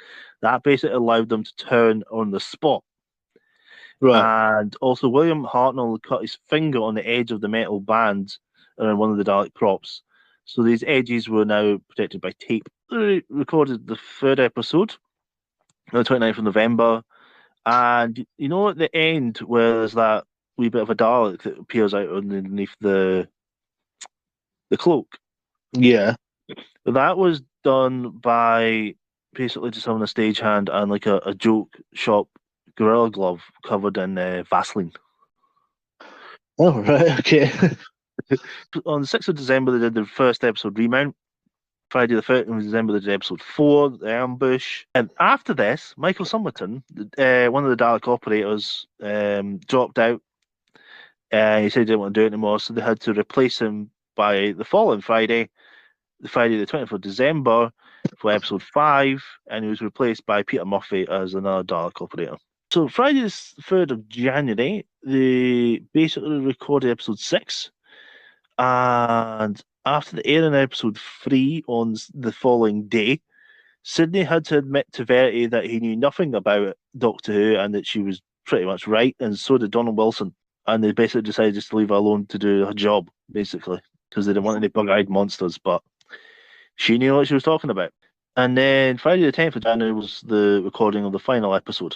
that basically allowed them to turn on the spot. Right. And also William Hartnell cut his finger on the edge of the metal band around one of the Dalek props. So these edges were now protected by tape. They recorded the third episode on the 29th of November. And you know at the end where there's that wee bit of a Dalek that appears out underneath the cloak? Yeah. That was done by basically just having a stagehand and like a joke shop Gorilla Glove covered in Vaseline. Oh, right, okay. On the 6th of December, they did the first episode remount. Friday the 13th of December, they did episode 4, The Ambush. And after this, Michael Summerton, one of the Dalek operators, dropped out. He said he didn't want to do it anymore, so they had to replace him by the following Friday, Friday the 20th of December for episode 5, and he was replaced by Peter Murphy as another Dalek operator. So Friday the 3rd of January, they basically recorded episode 6, and after the airing of episode 3 on the following day, Sidney had to admit to Verity that he knew nothing about Doctor Who and that she was pretty much right, and so did Donald Wilson. And they basically decided just to leave her alone to do her job, basically, because they didn't want any bug-eyed monsters, but she knew what she was talking about. And then Friday the 10th of January was the recording of the final episode.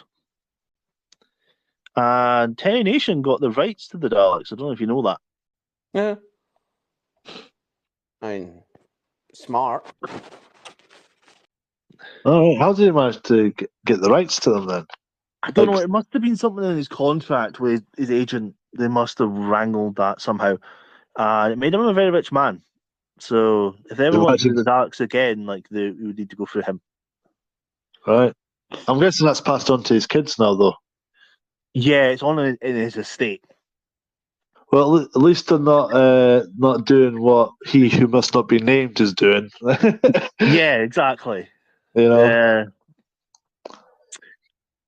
And Terry Nation got the rights to the Daleks. I don't know if you know that. Yeah. I mean, smart. All right. How did he manage to get the rights to them then? I don't know. It must have been something in his contract with his agent. They must have wrangled that somehow. It made him a very rich man. So if they ever want to do the Daleks again, like we would need to go through him. Right. I'm guessing that's passed on to his kids now, though. Yeah, it's on in his estate. Well, at least they're not doing what he who must not be named is doing. Yeah, exactly. You know.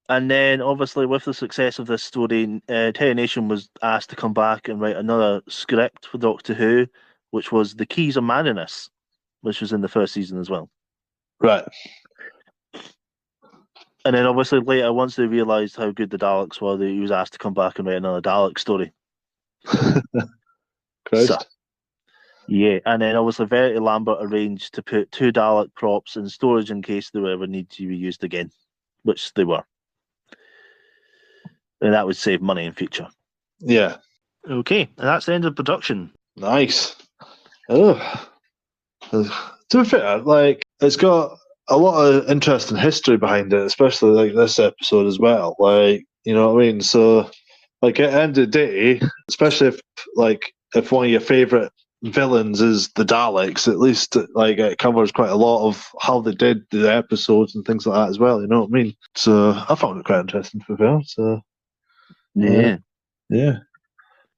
And then, obviously, with the success of this story, Terry Nation was asked to come back and write another script for Doctor Who, which was The Keys of Madness, which was in the first season as well. Right. And then, obviously, later, once they realised how good the Daleks were, he was asked to come back and write another Dalek story. So, yeah, and then, obviously, Verity Lambert arranged to put 2 Dalek props in storage in case they were ever need to be used again, which they were. And that would save money in future. Yeah. Okay, and that's the end of production. Nice. Oh. To be fair, like, it's got a lot of interesting history behind it, especially like this episode as well. Like, you know what I mean? So, like, at the end of the day, especially if one of your favourite villains is the Daleks, at least like it covers quite a lot of how they did the episodes and things like that as well. You know what I mean? So I found it quite interesting to be fair. So yeah,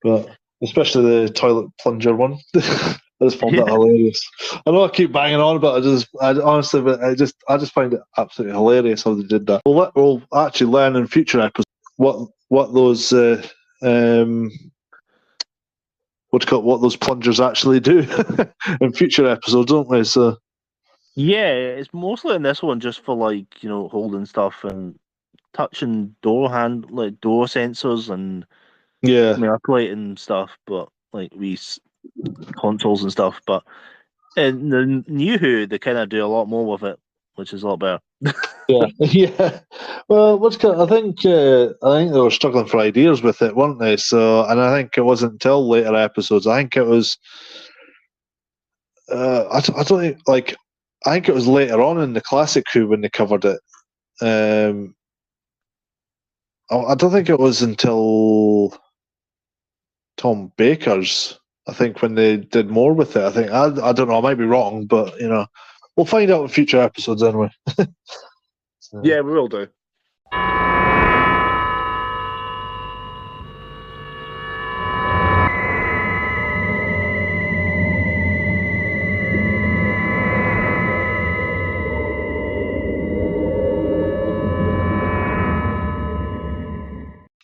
but especially the toilet plunger one. I just found that hilarious. I know I keep banging on, but I just find it absolutely hilarious how they did that. We'll actually learn in future episodes what those what those plungers actually do in future episodes, don't we? So yeah, it's mostly in this one just for like, you know, holding stuff and touching door sensors and manipulating stuff, but like these consoles and stuff. But in the New Who, they kind of do a lot more with it, which is a lot better. yeah. Well, I think they were struggling for ideas with it, weren't they? So, and I think it wasn't until later episodes. I think it was. I don't think I think it was later on in the classic Who when they covered it. I don't think it was until Tom Baker's. I think when they did more with it. I think I don't know. I might be wrong, but you know, we'll find out in future episodes anyway. So. Yeah, we will do.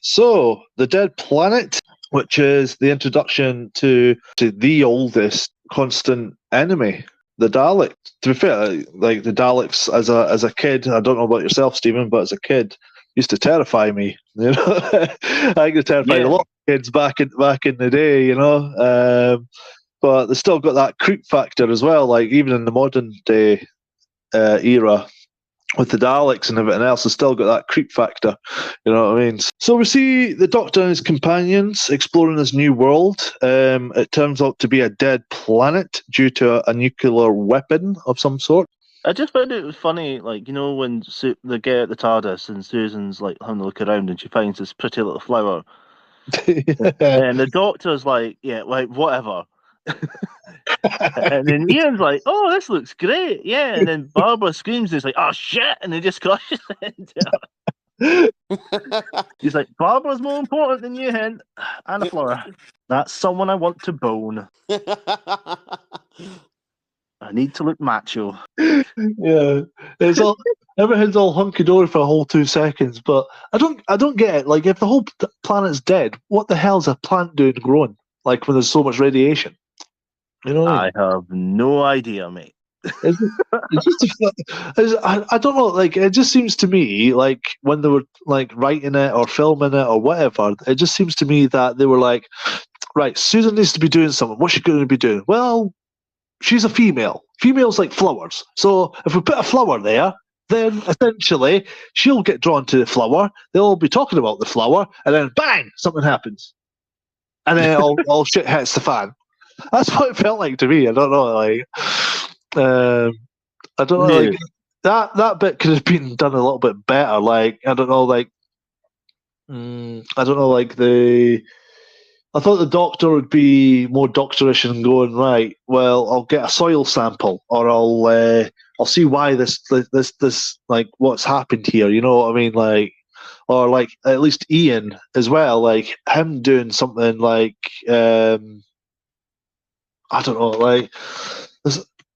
So, The Dead Planet, which is the introduction to the oldest constant enemy, the Daleks. To be fair, like the Daleks as a kid, I don't know about yourself, Stephen, but as a kid, used to terrify me. You know, I think they terrified a lot of kids back in the day. You know, but they still got that creep factor as well. Like even in the modern day era. With the Daleks and everything else, has still got that creep factor. You know what I mean? So we see the Doctor and his companions exploring this new world. It turns out to be a dead planet due to a nuclear weapon of some sort. I just found it was funny, like, you know, when they get at the TARDIS and Susan's like having a look around and she finds this pretty little flower. And the Doctor's like, yeah, like, whatever. And then Ian's like, oh, this looks great. Yeah. And then Barbara screams and he's like, oh, shit. And he just crushes it into her. He's like, Barbara's more important than you, Hen. And a flower. That's someone I want to bone. I need to look macho. Yeah, it's all everything's all hunky dory for a whole 2 seconds. But I don't get it. Like, if the whole planet's dead, what the hell's a plant doing growing? Like, when there's so much radiation. You know what I mean? I have no idea, mate. It's just I don't know. Like, it just seems to me like when they were like writing it or filming it or whatever, it just seems to me that they were like, right, Susan needs to be doing something. What's she going to be doing? Well, she's a female. Females like flowers. So if we put a flower there, then essentially she'll get drawn to the flower. They'll all be talking about the flower, and then bang, something happens, and then all shit hits the fan. That's what it felt like to me. I don't know, like, I don't know, like that bit could have been done a little bit better. Like, I don't know, like, I don't know, like I thought the doctor would be more doctorish and going, right, well, I'll get a soil sample, or I'll see why this like what's happened here. You know what I mean? Like, or like at least Ian as well, like him doing something like I don't know, like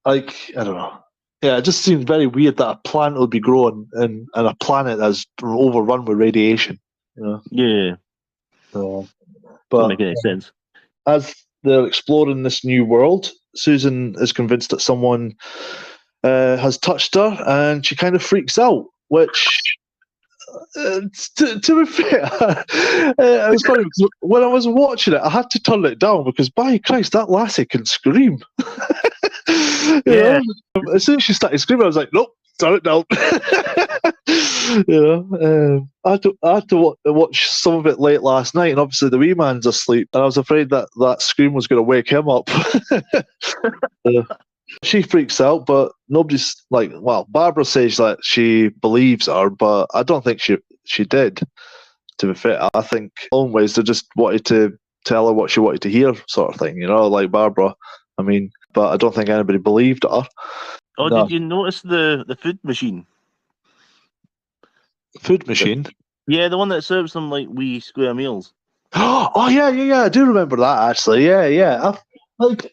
I don't know. Yeah, it just seems very weird that a plant would be growing in a planet that's overrun with radiation. You know? Yeah, So, doesn't but make any sense. as they're exploring this new world, Susan is convinced that someone has touched her, and she kind of freaks out. Which, to be fair, it was funny because when I was watching it, I had to turn it down because, by Christ, that lassie can scream. You know? As soon as she started screaming, I was like, nope, turn it down. You know, I had to watch some of it late last night, and obviously the wee man's asleep, and I was afraid that scream was going to wake him up. She freaks out, but nobody's like, well, Barbara says that she believes her, but I don't think she did, to be fair. I think always they just wanted to tell her what she wanted to hear, sort of thing, you know, like Barbara. I mean, but I don't think anybody believed her. Oh, No. did you notice the food machine? Food machine? Yeah, the one that serves them like wee square meals. Oh yeah, I do remember that actually. Yeah. Like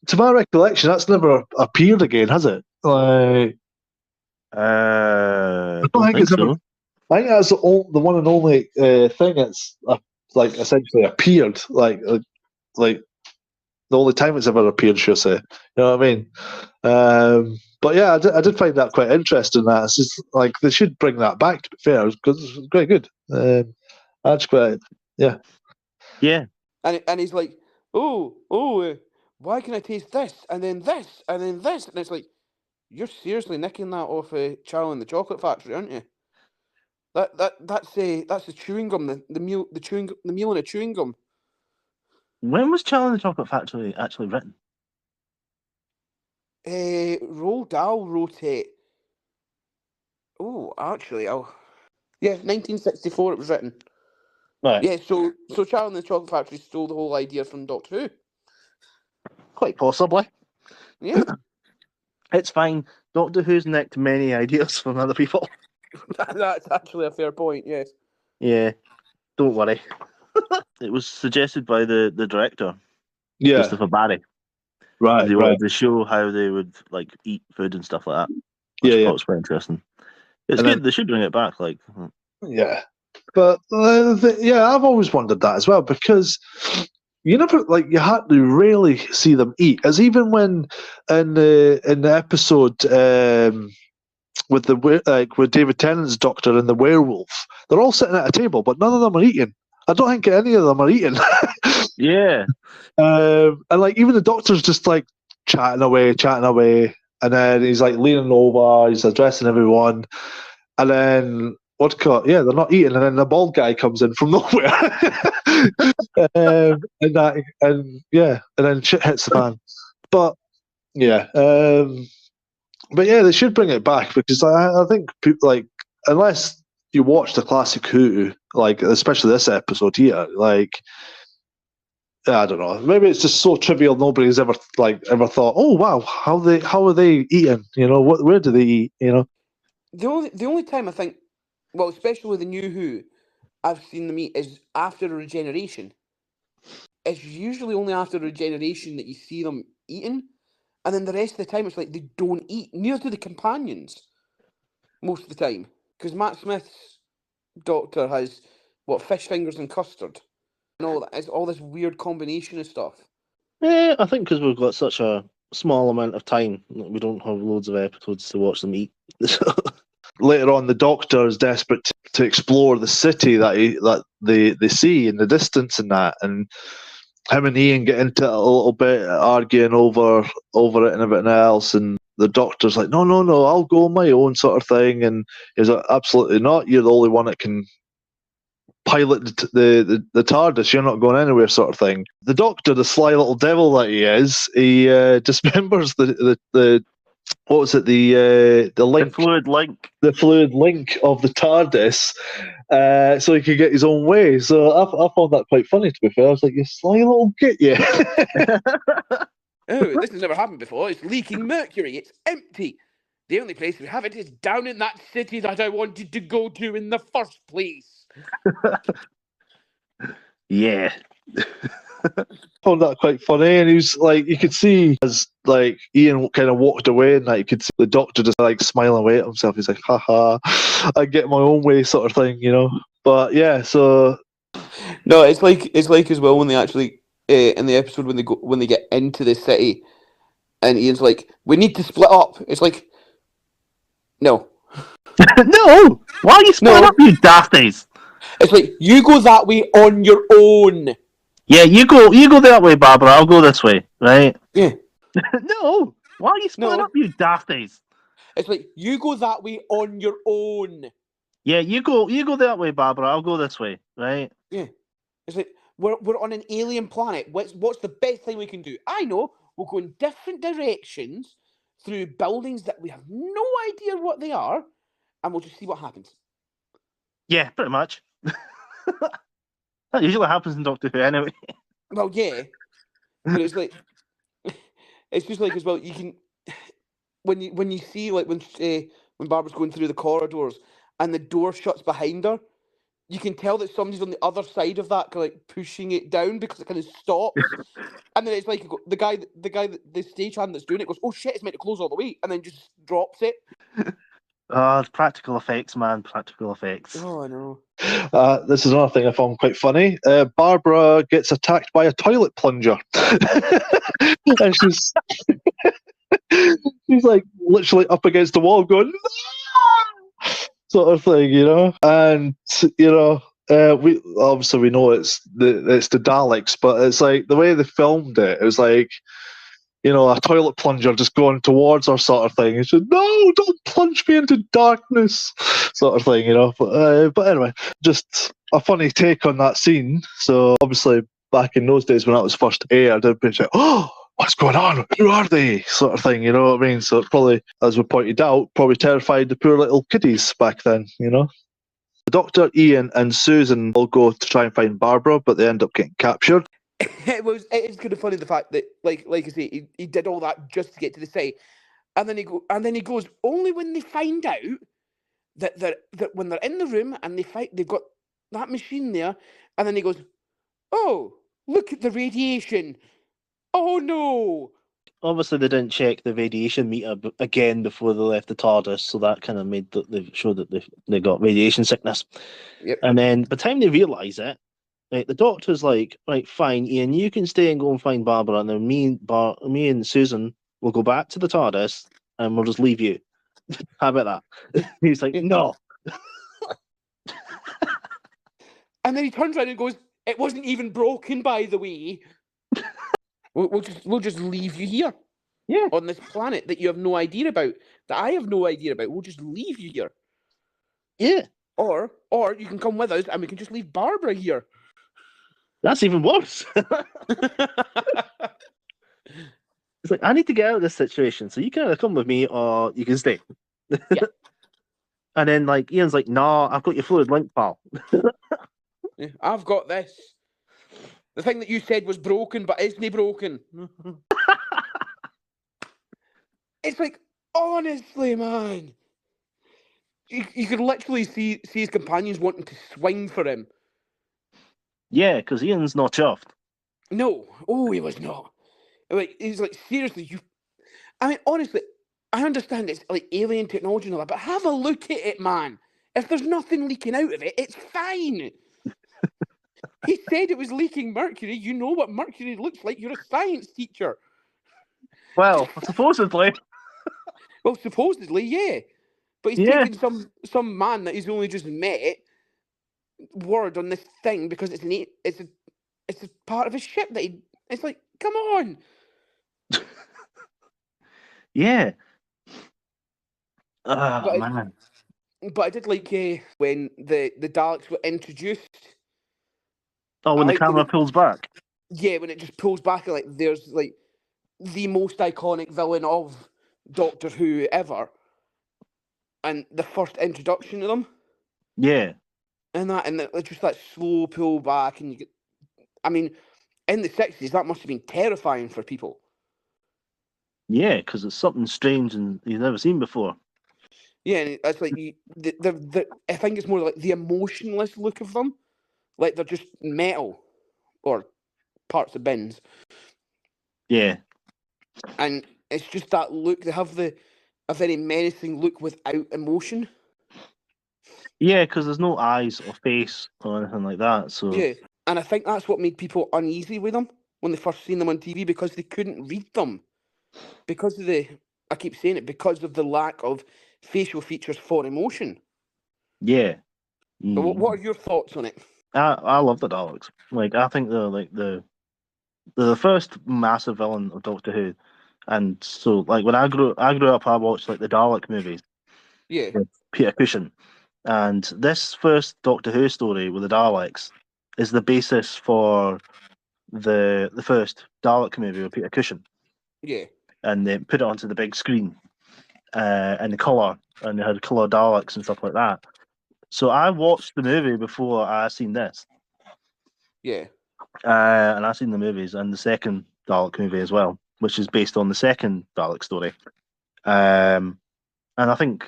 to my recollection, that's never appeared again, has it? Like, I don't think it's so. I think that's the one and only thing that's like essentially appeared. Like the only time it's ever appeared, should I say? You know what I mean? But yeah, I did find that quite interesting. That it's just like they should bring that back. To be fair, because it's quite good. That's quite yeah. And he's like, why can I taste this and then this and then this? And it's like, you're seriously nicking that off Charlie and the Chocolate Factory, aren't you? That's the chewing gum, the meal in a chewing gum. When was Charlie and the Chocolate Factory actually written? Roald Dahl wrote it. Oh, actually, 1964 it was written. Right. Yeah, so Charlie and the Chocolate Factory stole the whole idea from Doctor Who. Quite possibly. Yeah. It's fine. Doctor Who's nicked many ideas from other people. That's actually a fair point, yes. Yeah, don't worry. It was suggested by the director, yeah, Christopher Barry. right. They wanted to show how they would like eat food and stuff like that. Which I thought was quite interesting. It's good. They should bring it back. Like, yeah, but I've always wondered that as well because you never you had to really see them eat. As even when in the episode with with David Tennant's doctor and the werewolf, they're all sitting at a table, but none of them are eating. I don't think any of them are eating. yeah. And like even the doctor's just like chatting away, and then he's like leaning over, he's addressing everyone, and then they're not eating, and then the bald guy comes in from nowhere, and then shit hits the fan. But yeah, they should bring it back because I think people like unless you watch the classic Who, like especially this episode here, like. I don't know. Maybe it's just so trivial. Nobody's ever thought, oh wow, how are they eating? You know, where do they eat? You know, the only time I think, well, especially with the new Who, I've seen them eat is after a regeneration. It's usually only after regeneration that you see them eating, and then the rest of the time it's like they don't eat. Neither do the companions. Most of the time, because Matt Smith's Doctor has fish fingers and custard, and all that. It's all this weird combination of stuff. Yeah, I think because we've got such a small amount of time, we don't have loads of episodes to watch them eat. Later on, the Doctor is desperate to explore the city that they see in the distance and that, and him and Ian get into it a little bit, arguing over it and everything else, and the Doctor's like, no, I'll go on my own sort of thing, and he's like, absolutely not, you're the only one that can pilot the TARDIS, you're not going anywhere sort of thing. The Doctor, the sly little devil that he is, he dismembers the what was it, the link, the fluid link of the TARDIS, so he could get his own way. So I found that quite funny, to be fair. I was like, you sly little git, you. Oh, this has never happened before. It's leaking mercury. It's empty. The only place we have it is down in that city that I wanted to go to in the first place. Yeah. I found that quite funny, and he was like, you could see as like Ian kind of walked away, and like you could see the Doctor just like smiling away at himself. He's like, haha, I get my own way sort of thing, you know. But yeah, so no, it's like as well when they actually in the episode when they get into the city, and Ian's like, we need to split up. It's like, no. No! Why are you splitting up, you dafties? It's like, you go that way on your own. Yeah, you go that way, Barbara, I'll go this way, right? Yeah. No! Why are you splitting up, you dafties? It's like, you go that way on your own. Yeah, you go that way, Barbara, I'll go this way, right? Yeah. It's like, we're on an alien planet. What's the best thing we can do? I know, we'll go in different directions through buildings that we have no idea what they are, and we'll just see what happens. Yeah, pretty much. That usually happens in Doctor Who anyway. Well, yeah. But it's like, it's just like as well, you can, when you see, like, when Barbara's going through the corridors and the door shuts behind her, you can tell that somebody's on the other side of that, kind of like pushing it down because it kind of stops. And then it's like the guy, the stagehand that's doing it goes, oh shit, it's meant to close all the way, and then just drops it. Oh, practical effects, man. Practical effects. Oh, I know. This is another thing I found quite funny. Barbara gets attacked by a toilet plunger. And she's like literally up against the wall going, no! Sort of thing, you know? And, you know, we know it's the Daleks, but it's like the way they filmed it, it was like, you know, a toilet plunger just going towards her sort of thing. He said, no, don't plunge me into darkness, sort of thing, you know. But anyway, just a funny take on that scene. So obviously, back in those days when that was first aired, everybody said, oh, what's going on? Who are they? Sort of thing, you know what I mean? So it probably, as we pointed out, probably terrified the poor little kiddies back then, you know. The Doctor, Ian, and Susan all go to try and find Barbara, but they end up getting captured. It is kind of funny the fact that, like I say, he did all that just to get to the site, and then he goes only when they find out that when they're in the room and they've got that machine there, and then he goes, oh, look at the radiation, oh no. Obviously, they didn't check the radiation meter again before they left the TARDIS, so that kind of made they showed that they got radiation sickness. Yep. And then by the time they realise it, right, the Doctor's like, right, fine, Ian, you can stay and go and find Barbara, and then me and Susan will go back to the TARDIS, and we'll just leave you. How about that? He's like, no. And then he turns around and goes, it wasn't even broken, by the way. We'll just leave you here. Yeah. On this planet that you have no idea about, that I have no idea about. We'll just leave you here. Yeah. Or you can come with us and we can just leave Barbara here. That's even worse. It's like, I need to get out of this situation, so you can either come with me or you can stay. Yeah. And then, like, Ian's like, nah, I've got your fluid link, pal. Yeah, I've got this. The thing that you said was broken, but isn't broken. It's like, honestly, man. You could literally see his companions wanting to swing for him. Yeah, because Ian's not chuffed. No. Oh, he was not. Like, he's like, seriously, I mean, honestly, I understand it's like alien technology and all that, but have a look at it, man. If there's nothing leaking out of it, it's fine. He said it was leaking mercury. You know what mercury looks like. You're a science teacher. Well, supposedly. Well, supposedly, yeah. But he's Yeah. taking some man that he's only just met word on this thing because it's a part of his ship that he. It's like, come on. Yeah. Oh, But man. But I did like when the Daleks were introduced. Oh, when I the liked camera it. pulls back. Yeah, when it just pulls back and like there's like the most iconic villain of Doctor Who ever, and the first introduction to them, Yeah. and just that slow pull back, and you get. I mean, in the 60s, that must have been terrifying for people. Yeah, because it's something strange and you've never seen before. Yeah, and it's like I think it's more like the emotionless look of them, like they're just metal or parts of bins. Yeah. And it's just that look. They have a very menacing look without emotion. Yeah, because there's no eyes or face or anything like that. So Yeah, and I think that's what made people uneasy with them when they first seen them on TV because they couldn't read them because of I keep saying it, because of the lack of facial features for emotion. yeah. But what are your thoughts on it? I love the Daleks. Like I think they're like they're the first massive villain of Doctor Who. And so like when I grew up I watched like the Dalek movies Yeah, with Peter Cushing. And this first Doctor Who story with the Daleks is the basis for the first Dalek movie with Peter Cushing. yeah, And they put it onto the big screen in the colour, and they had colour Daleks and stuff like that. So I watched the movie before I seen this, yeah, and I seen the movies and the second Dalek movie as well, which is based on the second Dalek story. And I think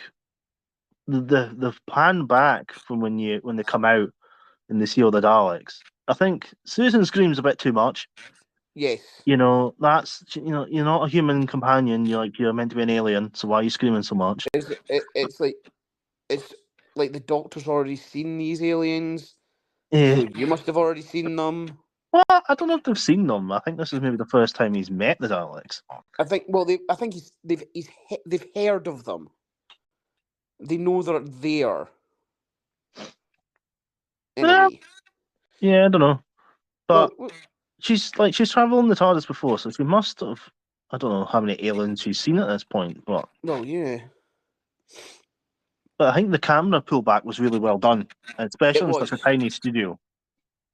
the pan back from when they come out and they see all the Daleks. I think Susan screams a bit too much. yes. You know, that's you're not a human companion. You're meant to be an alien. So why are you screaming so much? It's like the Doctor's already seen these aliens, Yeah. so you must have already seen them. Well, I don't know if they've seen them. I think this is maybe the first time he's met the Daleks. I think. Well, they've heard of them. They know they're there. In a way. Yeah, I don't know. But Well, she's travelling the TARDIS before, so she must have. I don't know how many aliens she's seen at this point, but yeah. I think the camera pullback was really well done, especially in was. such a tiny studio.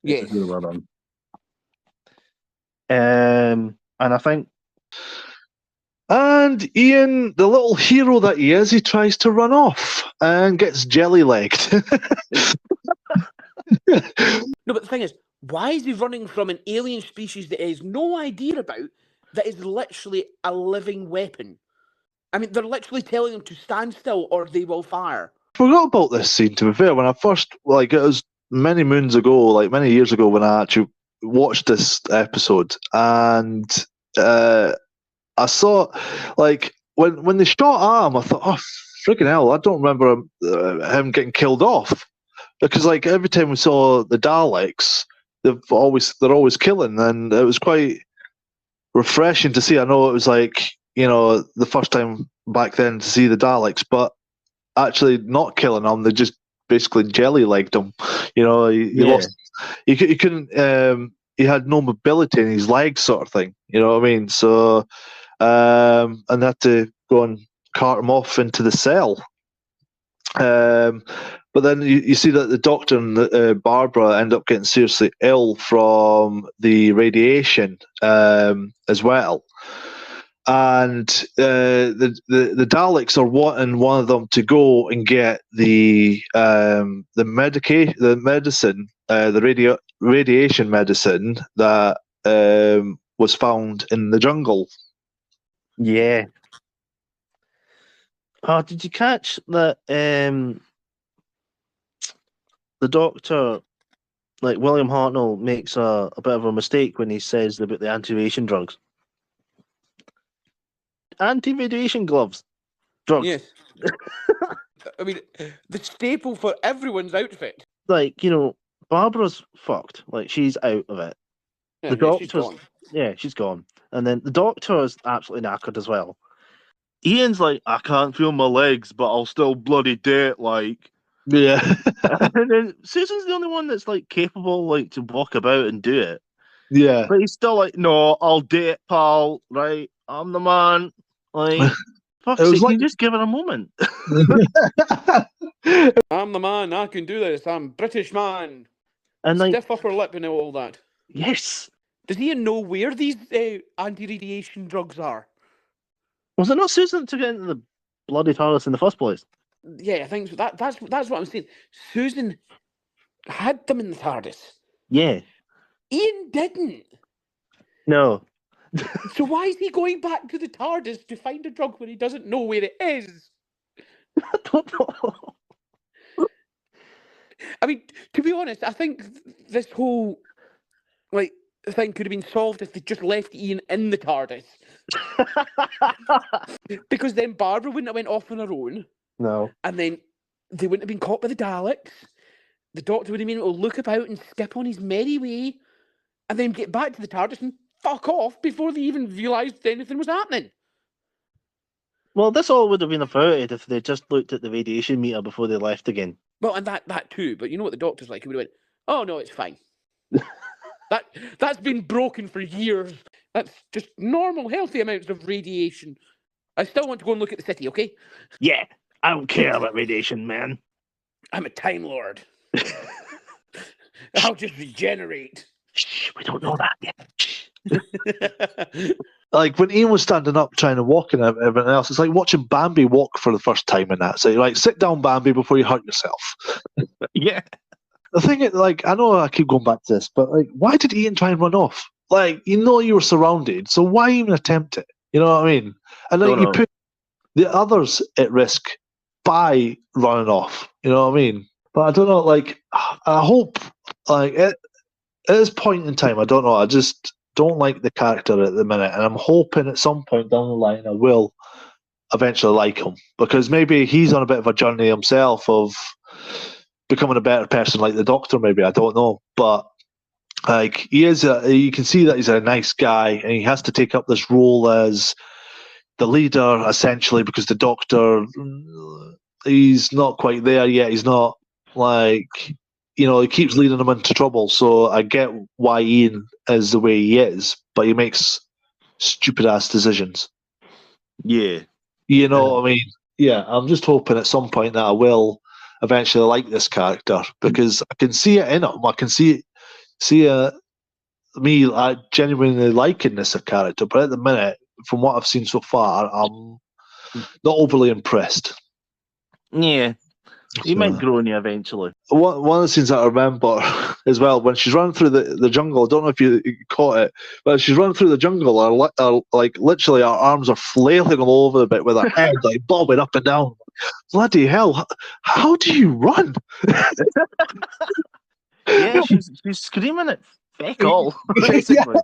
It Yes. was really well done. And I think. And Ian, the little hero that he is, he tries to run off and gets jelly-legged. No, but the thing is, why is he running from an alien species that he has no idea about, that is literally a living weapon? I mean, they're literally telling him to stand still or they will fire. Forgot about this scene, to be fair. When I first, it was many moons ago, many years ago, when I actually watched this episode, and I saw, when they shot at him, I thought, oh, freaking hell, I don't remember him getting killed off. Because every time we saw the Daleks, they're always killing, and it was quite refreshing to see. I know it was the first time back then to see the Daleks, but actually not killing them, they just basically jelly-legged him. He lost. He couldn't. He had no mobility in his legs, sort of thing. You know what I mean? So, and they had to go and cart him off into the cell. But then you see that the Doctor and Barbara end up getting seriously ill from the radiation as well. And the Daleks are wanting one of them to go and get the medicine, the radiation medicine that was found in the jungle. Yeah. Oh, did you catch that? The Doctor, William Hartnell, makes a bit of a mistake when he says about the anti-radiation drugs. anti-radiation gloves. Drugs. Yes. I mean, the staple for everyone's outfit. Like, Barbara's fucked. Like, she's out of it. Yeah, The she's doctor's gone. Yeah, she's gone. And then the doctor is absolutely knackered as well. Ian's like, I can't feel my legs, but I'll still bloody do it, like. Yeah. And then Susan's the only one that's like capable, like, to walk about and do it. Yeah. But he's still like, no, I'll do it, pal. Right? I'm the man. Like, fuck's It was sake, like- can you just give it a moment? I'm the man. I can do this. I'm British man. And like, Stiff upper lip and all that. yes. Does Ian know where these anti-radiation drugs are? Was it not Susan that took it into the bloody TARDIS in the first place? Yeah, I think so. That's what I'm saying. Susan had them in the TARDIS. Yeah. Ian didn't. No. So why is he going back to the TARDIS to find a drug when he doesn't know where it is? I don't know. I mean, to be honest, I think this whole thing could have been solved if they just left Ian in the TARDIS. Because then Barbara wouldn't have went off on her own, No. and then they wouldn't have been caught by the Daleks. The Doctor would have been able to look about and skip on his merry way, and then get back to the TARDIS and fuck off before they even realised anything was happening. Well, this all would have been averted if they just looked at the radiation meter before they left again. Well, and that too, but you know what the Doctor's like? He would have went, oh no, it's fine. That's been broken for years. That's just normal, healthy amounts of radiation. I still want to go and look at the city, okay? Yeah, I don't care about radiation, man. I'm a Time Lord. I'll just regenerate. Shh, we don't know that yet. Like when Ian was standing up trying to walk and everything else, it's like watching Bambi walk for the first time in that. So you're like, sit down, Bambi, before you hurt yourself. Yeah. The thing is, like, I know I keep going back to this, but like, why did Ian try and run off? Like, you were surrounded, so why even attempt it? You know what I mean? And then Don't you know. put the others at risk by running off. You know what I mean? But I don't know. Like, I hope, like, at this point in time, I don't know. I just don't like the character at the minute, and I'm hoping at some point down the line I will eventually like him, because maybe he's on a bit of a journey himself of becoming a better person, like the Doctor. Maybe, I don't know, but like he is, you can see that he's a nice guy, and he has to take up this role as the leader essentially, because the Doctor, he's not quite there yet. He's not like, he keeps leading him into trouble. So I get why Ian is the way he is, but he makes stupid ass decisions. Yeah. You know what I mean? Yeah, I'm just hoping at some point that I will eventually like this character, because I can see it in him. I can see me genuinely liking this character, but at the minute, from what I've seen so far, I'm not overly impressed. Yeah. He So- might grow on you eventually. One of the scenes that I remember as well, when she's running through the jungle, I don't know if you caught it, but she's running through the jungle, like literally her arms are flailing all over the bit with her head like bobbing up and down. Bloody hell, how do you run? Yeah, she's screaming at feck all, basically.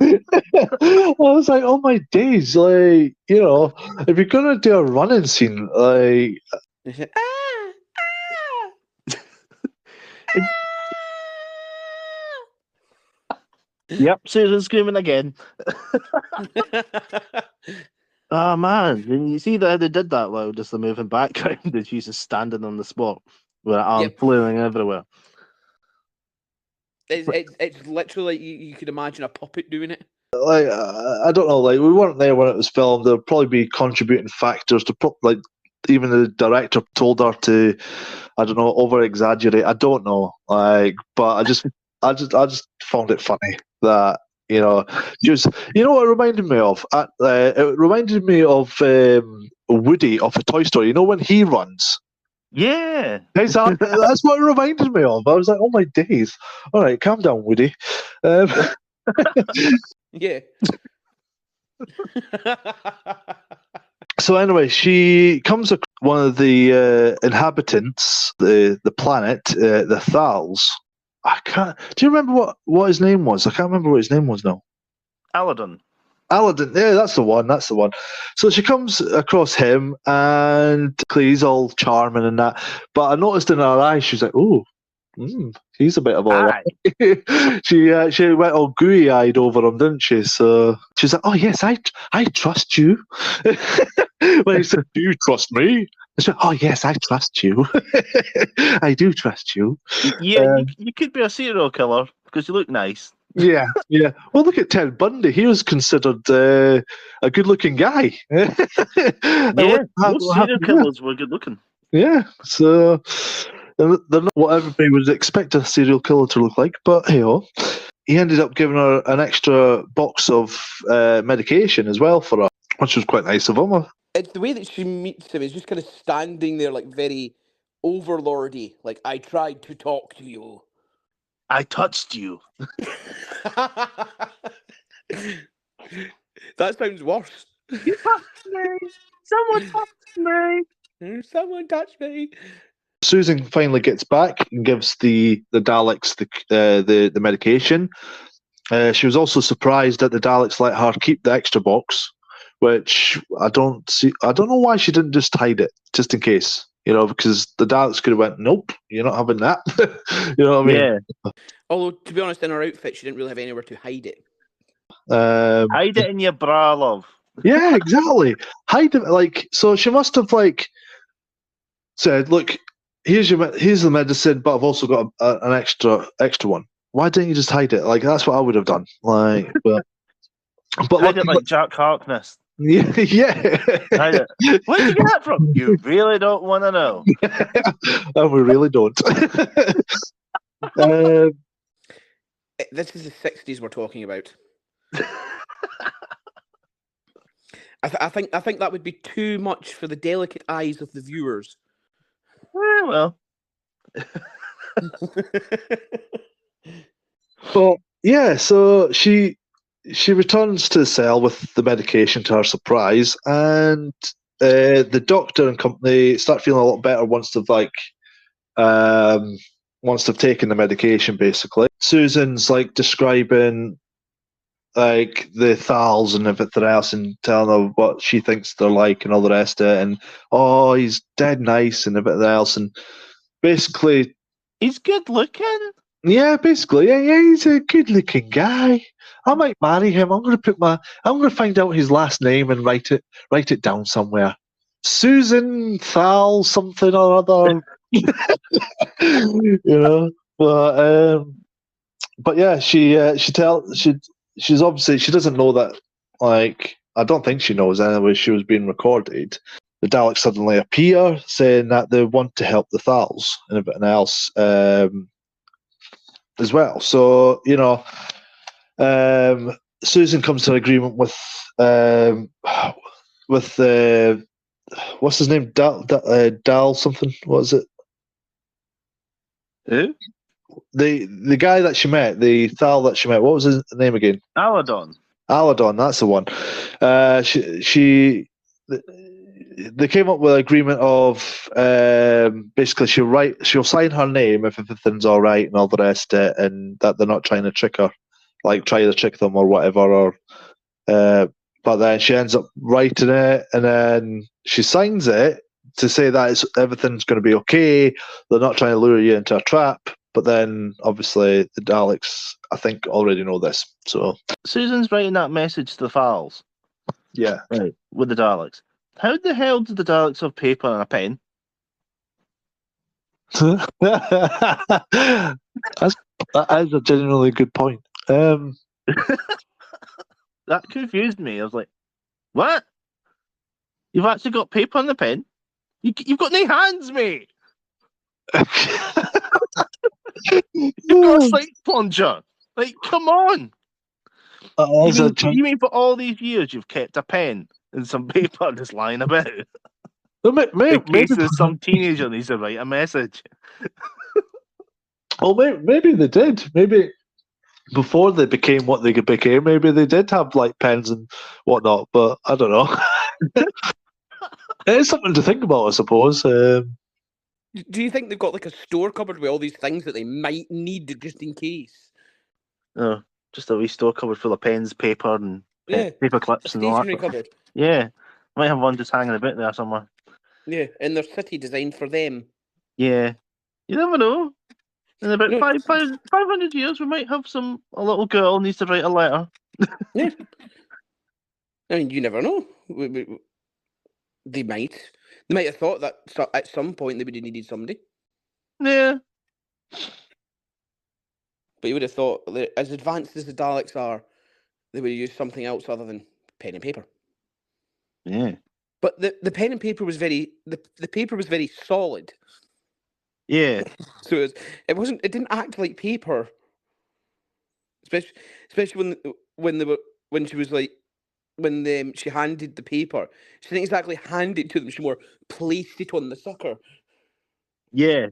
I was like, oh my days, like, if you're gonna do a running scene, like, Yep, Susan's screaming again. Oh man, and you see that they did that well, just the moving background and she's just standing on the spot with her arm Yep. flailing everywhere. It's literally like you could imagine a puppet doing it. like I don't know, like we weren't there when it was filmed. There'll probably be contributing factors to like even the director told her to, I don't know, over exaggerate. I don't know, like, but I just found it funny that just what it reminded me of. It reminded me of Woody of the Toy Story. You know when he runs. Yeah. Exactly. That's what it reminded me of. I was like, oh my days. All right, calm down, Woody. Yeah. So anyway, she comes across one of the inhabitants, the planet, the Thals. I can't. Do you remember what his name was? I can't remember what his name was now. Aladdin. Aladdin, yeah, that's the one. So she comes across him, and he's all charming and that. But I noticed in her eyes, she's like, "Oh, he's a bit of all Aye. that." She went all gooey eyed over him, didn't she? So she's like, "Oh yes, I trust you." When he said, "Do you trust me?" I said, "Oh yes, I trust you. I do trust you." You could be a serial killer because you look nice. Yeah. Well, look at Ted Bundy. He was considered a good-looking guy. Yeah, most serial killers were good looking. Yeah, so they're not what everybody would expect a serial killer to look like, but hey, he ended up giving her an extra box of medication as well for her, which was quite nice of him. It's the way that she meets him. Is just kind of standing there, like very overlordy. Like, I tried to talk to you. I touched you. That sounds worse. You touched me. Someone touched me. Someone touch me. Susan finally gets back and gives the Daleks the medication. She was also surprised that the Daleks let her keep the extra box, which I don't know why she didn't just hide it, just in case, because the Daleks could have went, "Nope, you're not having that." You know what I mean? Yeah. Although, to be honest, in her outfit, she didn't really have anywhere to hide it. Hide it in your bra, love. Yeah, exactly. Hide it. So she must have said, "Look, here's the medicine, but I've also got an extra one. Why didn't you just hide it? That's what I would have done. But Hide it like Jack Harkness. Yeah. Hide it. Where'd you get that from? You really don't want to know. And we really don't. This is the 60s we're talking about. I think that would be too much for the delicate eyes of the viewers. Well. But yeah, so she returns to the cell with the medication to her surprise, and the doctor and company start feeling a lot better once they've taken the medication. Basically, Susan's describing the Thals and everything else, and telling her what she thinks they're like and all the rest of it, and he's dead nice and everything else, and basically he's good looking. Yeah, basically, yeah, he's a good-looking guy. I might marry him. I'm going to find out his last name and write it down somewhere. Susan Thal something or other. But yeah, she's obviously, she doesn't know that. I don't think she knows anyway. She was being recorded. The Daleks suddenly appear, saying that they want to help the Thals and everything else. As well, so Susan comes to an agreement with what's his name, Dal something. What is it? Who? The guy that she met, the Thal that she met. What was his name again? Aladon. That's the one. They came up with an agreement of basically she'll sign her name if everything's all right and all the rest of it, and that they're not trying to trick her, try to trick them or whatever. But then she ends up writing it, and then she signs it to say that everything's going to be okay. They're not trying to lure you into a trap. But then, obviously, the Daleks, I think, already know this. So Susan's writing that message to the Thals. Yeah. Right, with the Daleks. How the hell do the Daleks have paper and a pen? That is a genuinely good point. That confused me. I was like, what? You've actually got paper and a pen? You've got no hands, mate! You've got a sight plunger! Come on! You mean for all these years you've kept a pen and some paper just lying about? Maybe some teenager needs to write a message. Well, maybe they did. Maybe before they became what they became, maybe they did have pens and whatnot. But I don't know. It's something to think about, I suppose. Do you think they've got a store cupboard with all these things that they might need just in case? No, just a wee store cupboard full of pens, paper, and Yeah. paper clips and all Stationery that. cupboard. Yeah, might have one just hanging a bit there somewhere. Yeah, in their city designed for them. Yeah, you never know. In about No. 500 years, we might have a little girl needs to write a letter. Yeah. I mean, you never know. They might have thought that at some point they would have needed somebody. Yeah, But you would have thought that as advanced as the Daleks are, they would have used something else other than pen and paper. yeah, But the pen and paper was the paper was very solid. yeah. So it didn't act like paper. Especially when she was like when she handed the paper. She didn't exactly hand it to them, she more placed it on the sucker. Yeah,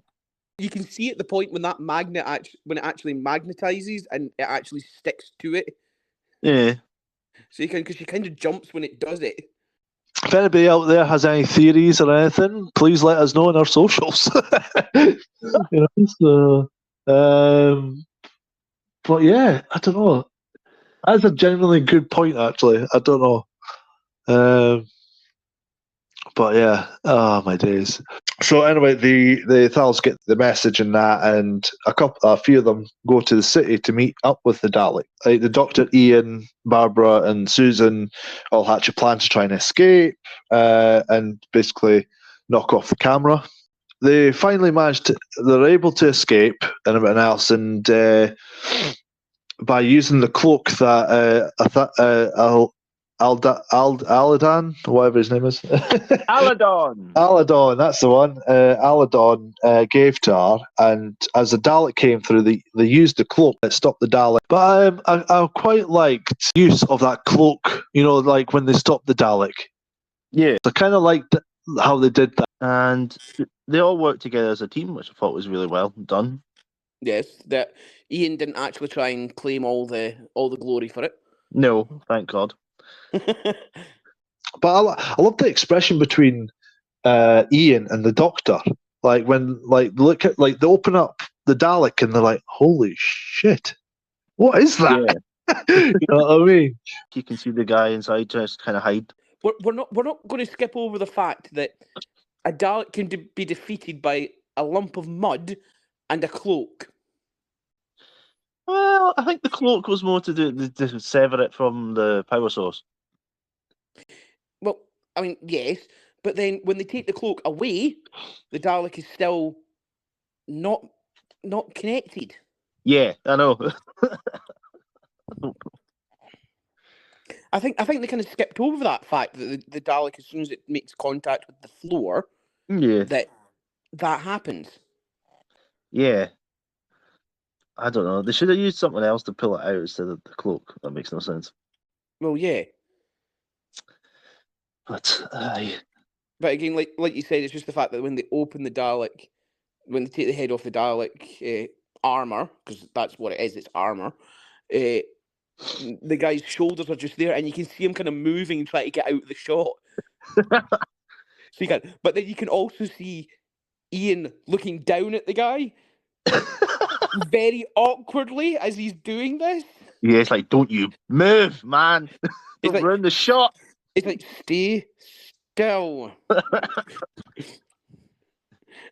You can see at the point when that magnet when it actually magnetizes and it actually sticks to it. yeah. So because she kind of jumps when it does it. If anybody out there has any theories or anything, please let us know on our socials. But yeah, I don't know. That's a genuinely good point, actually. I don't know. But yeah, oh my days. So anyway, the Thals get the message and that, and a few of them go to the city to meet up with the Dalek. Like the Doctor, Ian, Barbara, and Susan all hatch a plan to try and escape, and basically knock off the camera. They finally they're able to escape and everything else, and by using the cloak that Aladan, whatever his name is. Aladon. Aladon, that's the one. Aladon gave to her, and as the Dalek came through, they used the cloak that stopped the Dalek. But I quite liked use of that cloak, like when they stopped the Dalek. Yeah, I kind of liked how they did that. and they all worked together as a team, which I thought was really well done. Yes, that Ian didn't actually try and claim all the glory for it. No, thank God. But I love the expression between Ian and the Doctor. Like when look at they open up the Dalek and they're like, "Holy shit, what is that?" Yeah. You know what I mean? You can see the guy inside just kind of hide. We're not going to skip over the fact that a Dalek can be defeated by a lump of mud and a cloak. Well, I think the cloak was more to sever it from the power source. Well, I mean, yes, but then when they take the cloak away, the Dalek is still not connected. Yeah, I know. I think they kind of skipped over that fact that the Dalek, as soon as it makes contact with the floor, Yeah, that happens. yeah. I don't know. They should have used something else to pull it out instead of the cloak. That makes no sense. Well, yeah. But But again, like you said, it's just the fact that when they open the Dalek, when they take the head off the Dalek armor, because that's what it is, it's armor. The guy's shoulders are just there, and you can see him kind of moving, trying to get out of the shot. So you can, but then you can also see Ian looking down at the guy very awkwardly as he's doing this. yeah, it's like, don't you move, man. It's like, ruin the shot. It's like, stay still.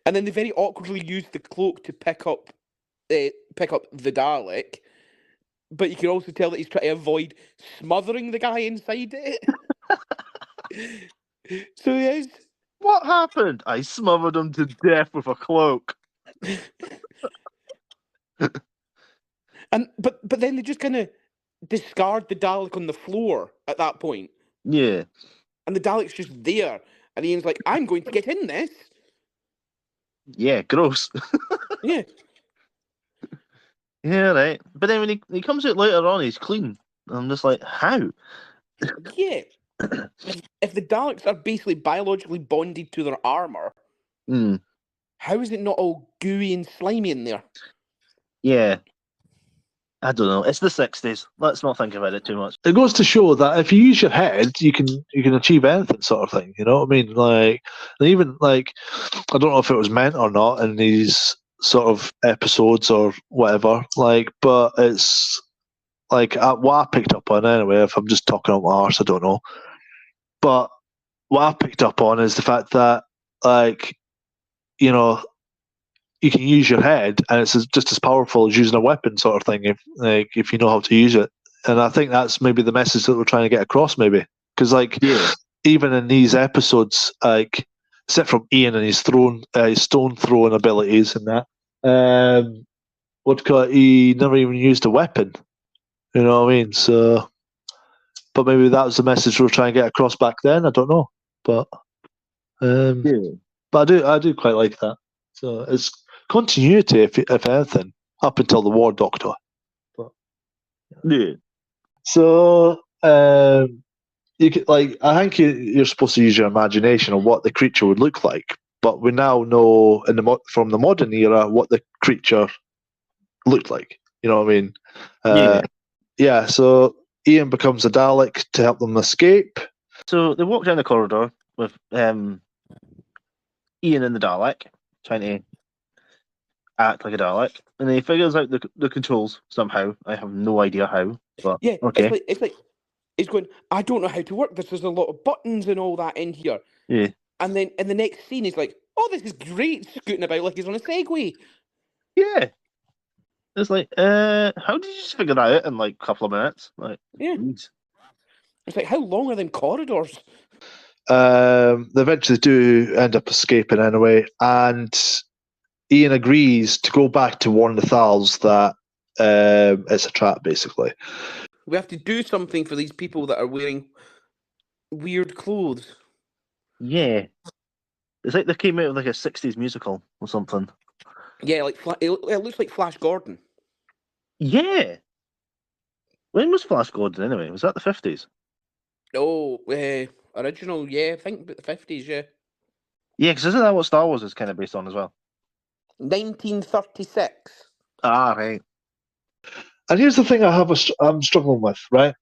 And then they very awkwardly use the cloak to pick up the Dalek, but you can also tell that he's trying to avoid smothering the guy inside it. So he is. What happened? I smothered him to death with a cloak. And but then they just kind of discard the Dalek on the floor at that point. Yeah. And the Dalek's just there. And Ian's like, I'm going to get in this. Yeah, gross. Yeah. Yeah, right. But then when he comes out later on, he's clean. I'm just like, how? Yeah. If the Daleks are basically biologically bonded to their armor, how is it not all gooey and slimy in there? Yeah. I don't know. It's the 60s. Let's not think about it too much. It goes to show that if you use your head, you can achieve anything, sort of thing. You know what I mean? Like, and even like, I don't know if it was meant or not in these sort of episodes or whatever. Like, but it's what I picked up on anyway. If I'm just talking out my arse, I don't know. But what I picked up on is the fact that, like, you know, you can use your head, and it's just as powerful as using a weapon, sort of thing. If you know how to use it, and I think that's maybe the message that we're trying to get across, maybe, because even in these episodes, like, except from Ian and his stone throwing abilities and that, he never even used a weapon. You know what I mean? So, but maybe that was the message we were trying to get across back then. I don't know, but but I do quite like that. So it's continuity, if anything, up until the War Doctor. But, so you could, like, I think you're supposed to use your imagination on what the creature would look like, but we now know from the modern era what the creature looked like. You know what I mean? So Ian becomes a Dalek to help them escape. So they walk down the corridor with Ian and the Dalek, trying to act like a Dalek, and he figures out the controls somehow. I have no idea how, but okay. It's like he's going, I don't know how to work this. There's a lot of buttons and all that in here. Yeah. And then in the next scene, he's like, oh, this is great, scooting about like he's on a Segway. Yeah. It's like, how did you just figure that out in like a couple of minutes? Like, geez. It's like, how long are them corridors? They eventually do end up escaping anyway, and Ian agrees to go back to warn the Thals that it's a trap, basically. We have to do something for these people that are wearing weird clothes. Yeah. It's like they came out of like a 60s musical or something. Yeah, like it looks like Flash Gordon. Yeah. When was Flash Gordon anyway? Was that the 50s? Oh, original, yeah, I think the 50s, yeah. Yeah, because isn't that what Star Wars is kind of based on as well? 1936. Ah, right. And here's the thing I'm struggling with, right?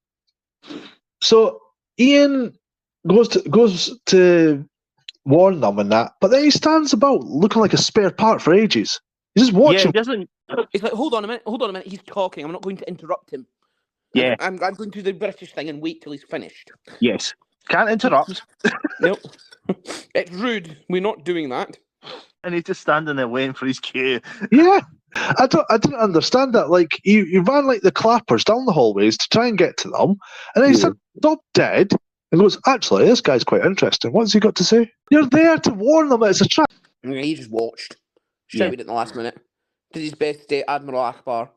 So Ian goes to warn them and that, but then he stands about looking like a spare part for ages. He's just watching. Yeah, he doesn't. He's like, hold on a minute. He's talking. I'm not going to interrupt him. Yeah. I'm going to do the British thing and wait till he's finished. Yes. Can't interrupt. Nope. It's rude. We're not doing that. And he's just standing there waiting for his cue. Yeah. I didn't understand that. Like, you ran like the clappers down the hallways to try and get to them, and then he stopped dead and goes, actually, this guy's quite interesting. What's he got to say? You're there to warn them it's a trap. Yeah, he just watched. Shouted at the last minute. Did his best to say Admiral Akbar.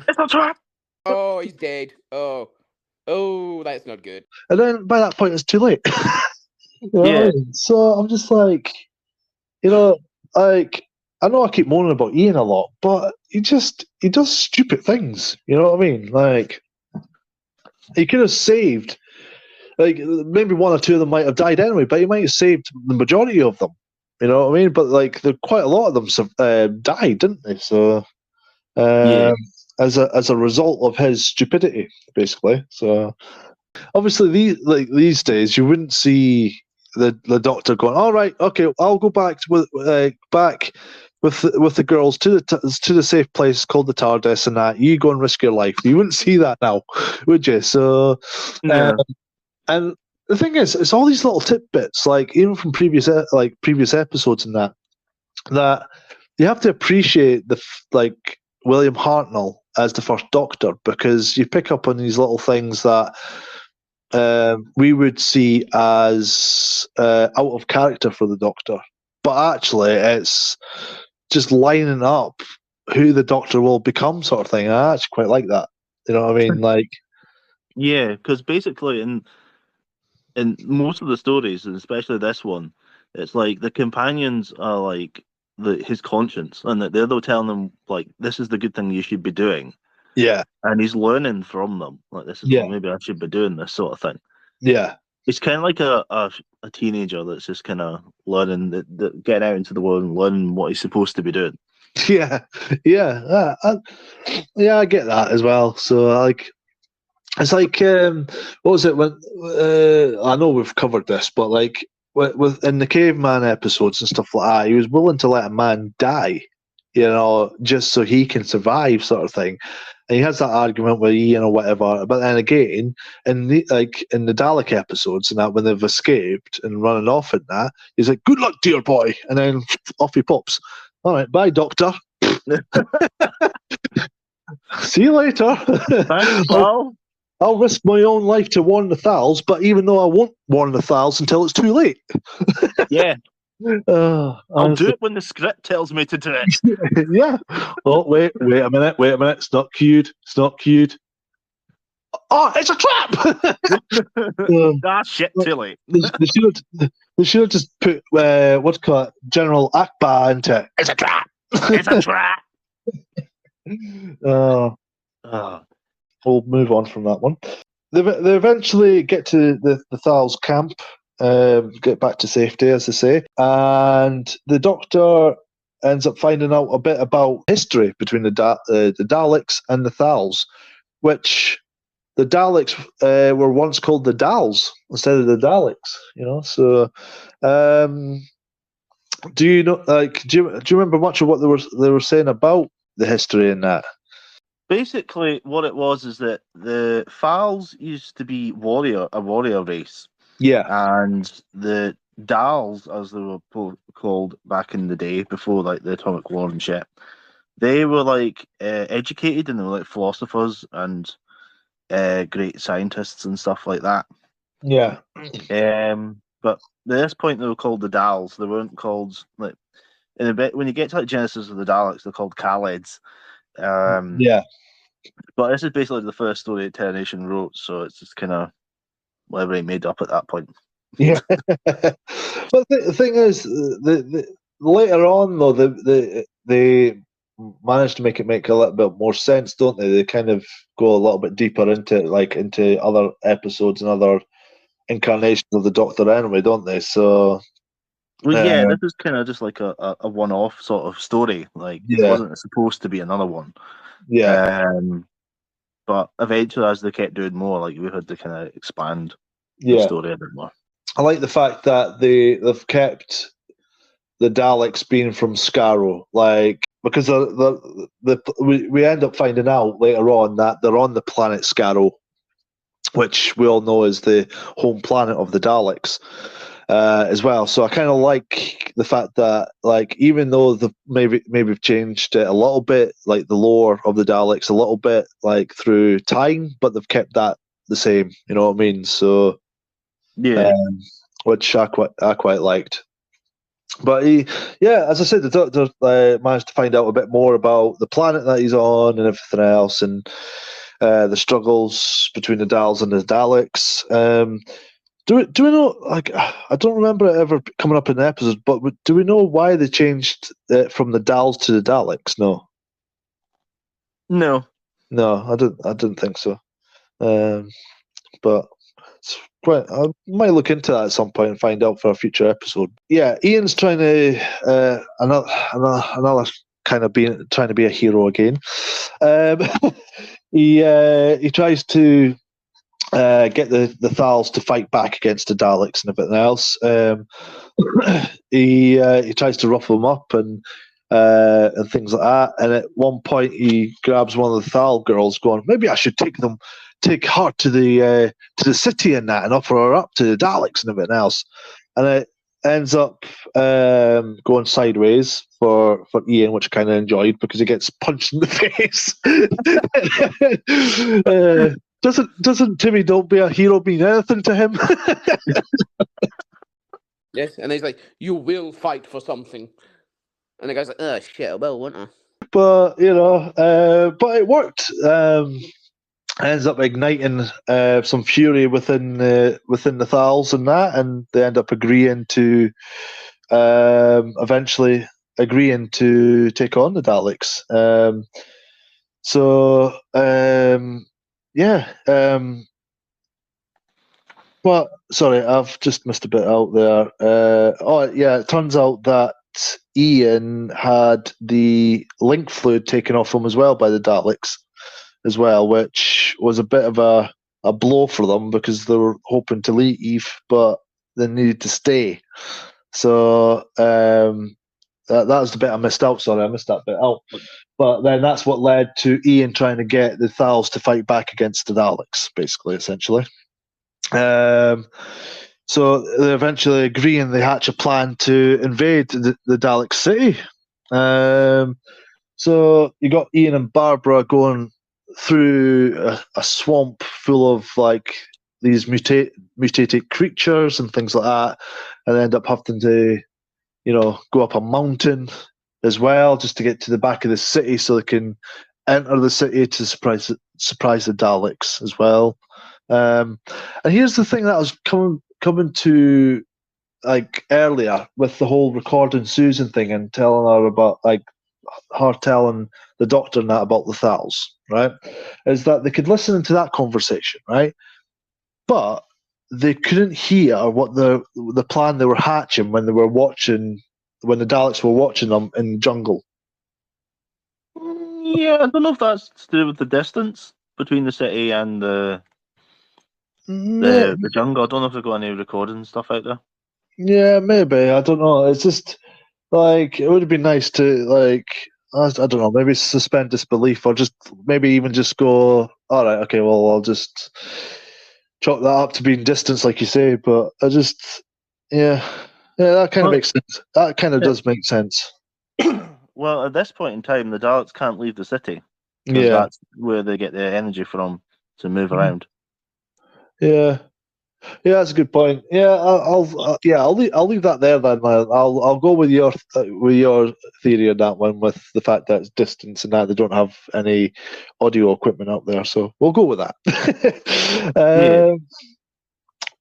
It's a trap! Oh, he's dead. Oh, that's not good. And then by that point, it's too late. You know what I mean? So I'm just like, like, I know I keep moaning about Ian a lot, but he does stupid things. You know what I mean? Like, he could have saved, like, maybe one or two of them might have died anyway, but he might have saved the majority of them. You know what I mean? But like, quite a lot of them died, didn't they? So, as a result of his stupidity, basically. So, obviously, these days, you wouldn't see the Doctor going, all right, okay, I'll go back with the girls to the safe place called the TARDIS, and that you go and risk your life. You wouldn't see that now, would you? So, and the thing is, it's all these little tidbits, like even from previous episodes and that you have to appreciate like William Hartnell as the first Doctor, because you pick up on these little things that we would see as out of character for the Doctor, but actually it's just lining up who the Doctor will become, sort of thing. I actually quite like that. You know what I mean? Like, yeah, because basically in most of the stories, and especially this one, it's like the companions are like his conscience, and that they're telling him like, this is the good thing you should be doing. Yeah, and he's learning from them. Like, this is what maybe I should be doing, this sort of thing. Yeah, it's kind of like a teenager that's just kind of learning, getting out into the world and learning what he's supposed to be doing. Yeah, I get that as well. So like, it's like, what was it when? I know we've covered this, but like with in the caveman episodes and stuff like that, he was willing to let a man die, just so he can survive, sort of thing. and he has that argument with Ian or whatever. But then again, in the Dalek episodes and that, when they've escaped and running off and that, he's like, "Good luck, dear boy," and then off he pops. All right, bye, Doctor. See you later. Thanks, pal. I'll risk my own life to warn the Thals, but even though I won't warn the Thals until it's too late. Yeah, I'll I'll do it when the script tells me to do it. Yeah. Oh, wait a minute. It's not cued. Oh, it's a trap! Shit, too late. They should have just put what's called General Akbar into it. It's a trap. It's a trap. We'll move on from that one. They eventually get to the Thal's camp, get back to safety, as they say, and the Doctor ends up finding out a bit about history between the Daleks and the Thals, which the Daleks were once called the Dals instead of the Daleks. So do you know? Do you remember much of what they were saying about the history in that? Basically, what it was is that the Thals used to be a warrior race. Yeah. And the Dals, as they were called back in the day, before like the atomic war and shit, they were like educated and they were like philosophers and great scientists and stuff like that. Yeah. But at this point, they were called the Dals. They weren't called like in a bit. When you get to like Genesis of the Daleks, they're called Khalids. Yeah. But this is basically the first story that Terra Nation wrote, so it's just kind of whatever he made up at that point. Yeah. But the thing is, later on though, they manage to make it make a little bit more sense, don't they? They kind of go a little bit deeper into other episodes and other incarnations of the Doctor anyway, don't they? So well, yeah, this is kind of just like a one-off sort of story. Like it wasn't supposed to be another one. Yeah. But eventually, as they kept doing more, like we had to kind of expand the story a bit more. I like the fact that they've kept the Daleks being from Skaro, like because we end up finding out later on that they're on the planet Skaro, which we all know is the home planet of the Daleks as well. So I kind of like the fact that, like, even though they've maybe changed it a little bit, like the lore of the Daleks a little bit, like through time, but they've kept that the same. You know what I mean? So yeah, which I quite liked. But as I said, the Doctor managed to find out a bit more about the planet that he's on and everything else, and the struggles between the Dals and the Daleks. Do we know? Like, I don't remember it ever coming up in the episode, but do we know why they changed it from the Dals to the Daleks? No, I didn't think so. But it's quite. I might look into that at some point and find out for a future episode. Yeah, Ian's trying to another kind of trying to be a hero again. He tries to get the Thals to fight back against the Daleks and everything else. He tries to ruffle them up and things like that. And at one point, he grabs one of the Thal girls, going, "Maybe I should take her to the city and that, and offer her up to the Daleks and everything else." And it ends up going sideways for Ian, which I kind of enjoyed because he gets punched in the face. Doesn't Timmy Don't Be a Hero mean anything to him? Yes, and he's like, "You will fight for something," and the guy's like, "Oh shit, I will, won't I?" But but it worked. Ends up igniting some fury within the Thals and that, and they end up agreeing to eventually agreeing to take on the Daleks. But sorry, I've just missed a bit out there. It turns out that Ian had the link fluid taken off him as well by the Daleks as well, which was a bit of a blow for them because they were hoping to leave, but they needed to stay. So that was the bit I missed out. Sorry, I missed that bit out. But then that's what led to Ian trying to get the Thals to fight back against the Daleks, basically, essentially. So they eventually agree and they hatch a plan to invade the Dalek city. So you got Ian and Barbara going through a swamp full of like these mutated creatures and things like that, and they end up having to, go up a mountain as well just to get to the back of the city so they can enter the city to surprise the Daleks as well. And here's the thing that I was coming to like earlier with the whole recording Susan thing and telling her about like her telling the Doctor and that about the Thals, right? Is that they could listen to that conversation, right? But they couldn't hear what the plan they were hatching when the Daleks were watching them in the jungle. Yeah, I don't know if that's to do with the distance between the city and the jungle. I don't know if they've got any recording stuff out there. Yeah, maybe. I don't know. It's just like it would have been nice to like I don't know, maybe suspend disbelief or just maybe even just go, all right, okay, well I'll just chalk that up to being distance, like you say. But I just that kind of makes sense. That kind of does make sense. Well, at this point in time, the Daleks can't leave the city. Yeah, that's where they get their energy from to move around. Yeah, that's a good point. Yeah, I'll leave that there then. I'll go with your theory on that one, with the fact that it's distance and that they don't have any audio equipment up there, so we'll go with that.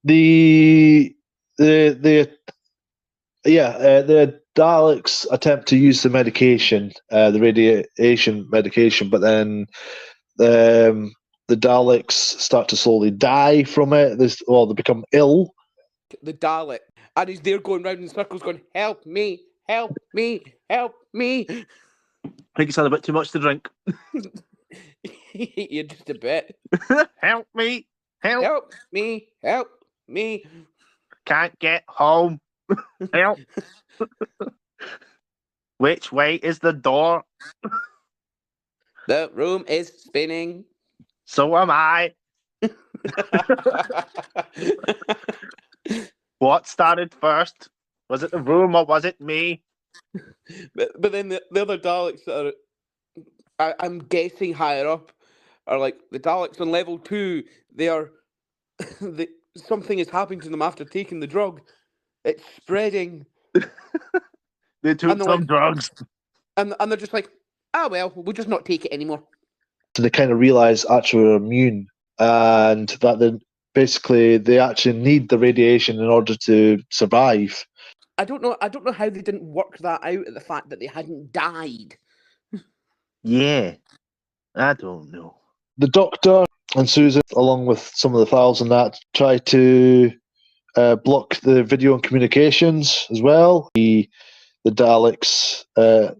The Daleks attempt to use the medication, the radiation medication, but then the Daleks start to slowly die from it. They become ill. The Dalek, and he's there going round in circles, going, "Help me! Help me! Help me!" I think he's had a bit too much to drink. You're just a bit. Help me! Help me! Help me! Can't get home. Help! Which way is the door? The room is spinning. So am I. What started first? Was it the room or was it me? But then the other Daleks that are, I'm guessing higher up, are like the Daleks on level 2. They are, something is happening to them after taking the drug. It's spreading. They took some drugs. And they're just like, well, we'll just not take it anymore. So they kind of realize actually we're immune, and that then basically they actually need the radiation in order to survive. I don't know how they didn't work that out, at the fact that they hadn't died. Yeah, I don't know. The Doctor and Susan, along with some of the Thals and that, try to block the video and communications as well. The Daleks, the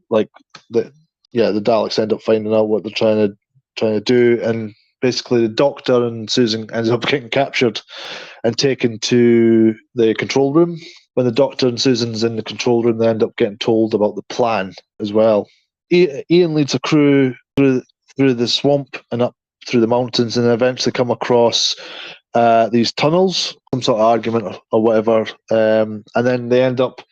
Daleks end up finding out what they're trying to do, and basically the Doctor and Susan ends up getting captured and taken to the control room. When the Doctor and Susan's in the control room, they end up getting told about the plan as well. Ian leads a crew through the swamp and up through the mountains, and eventually come across these tunnels, some sort of argument or whatever, and then they end up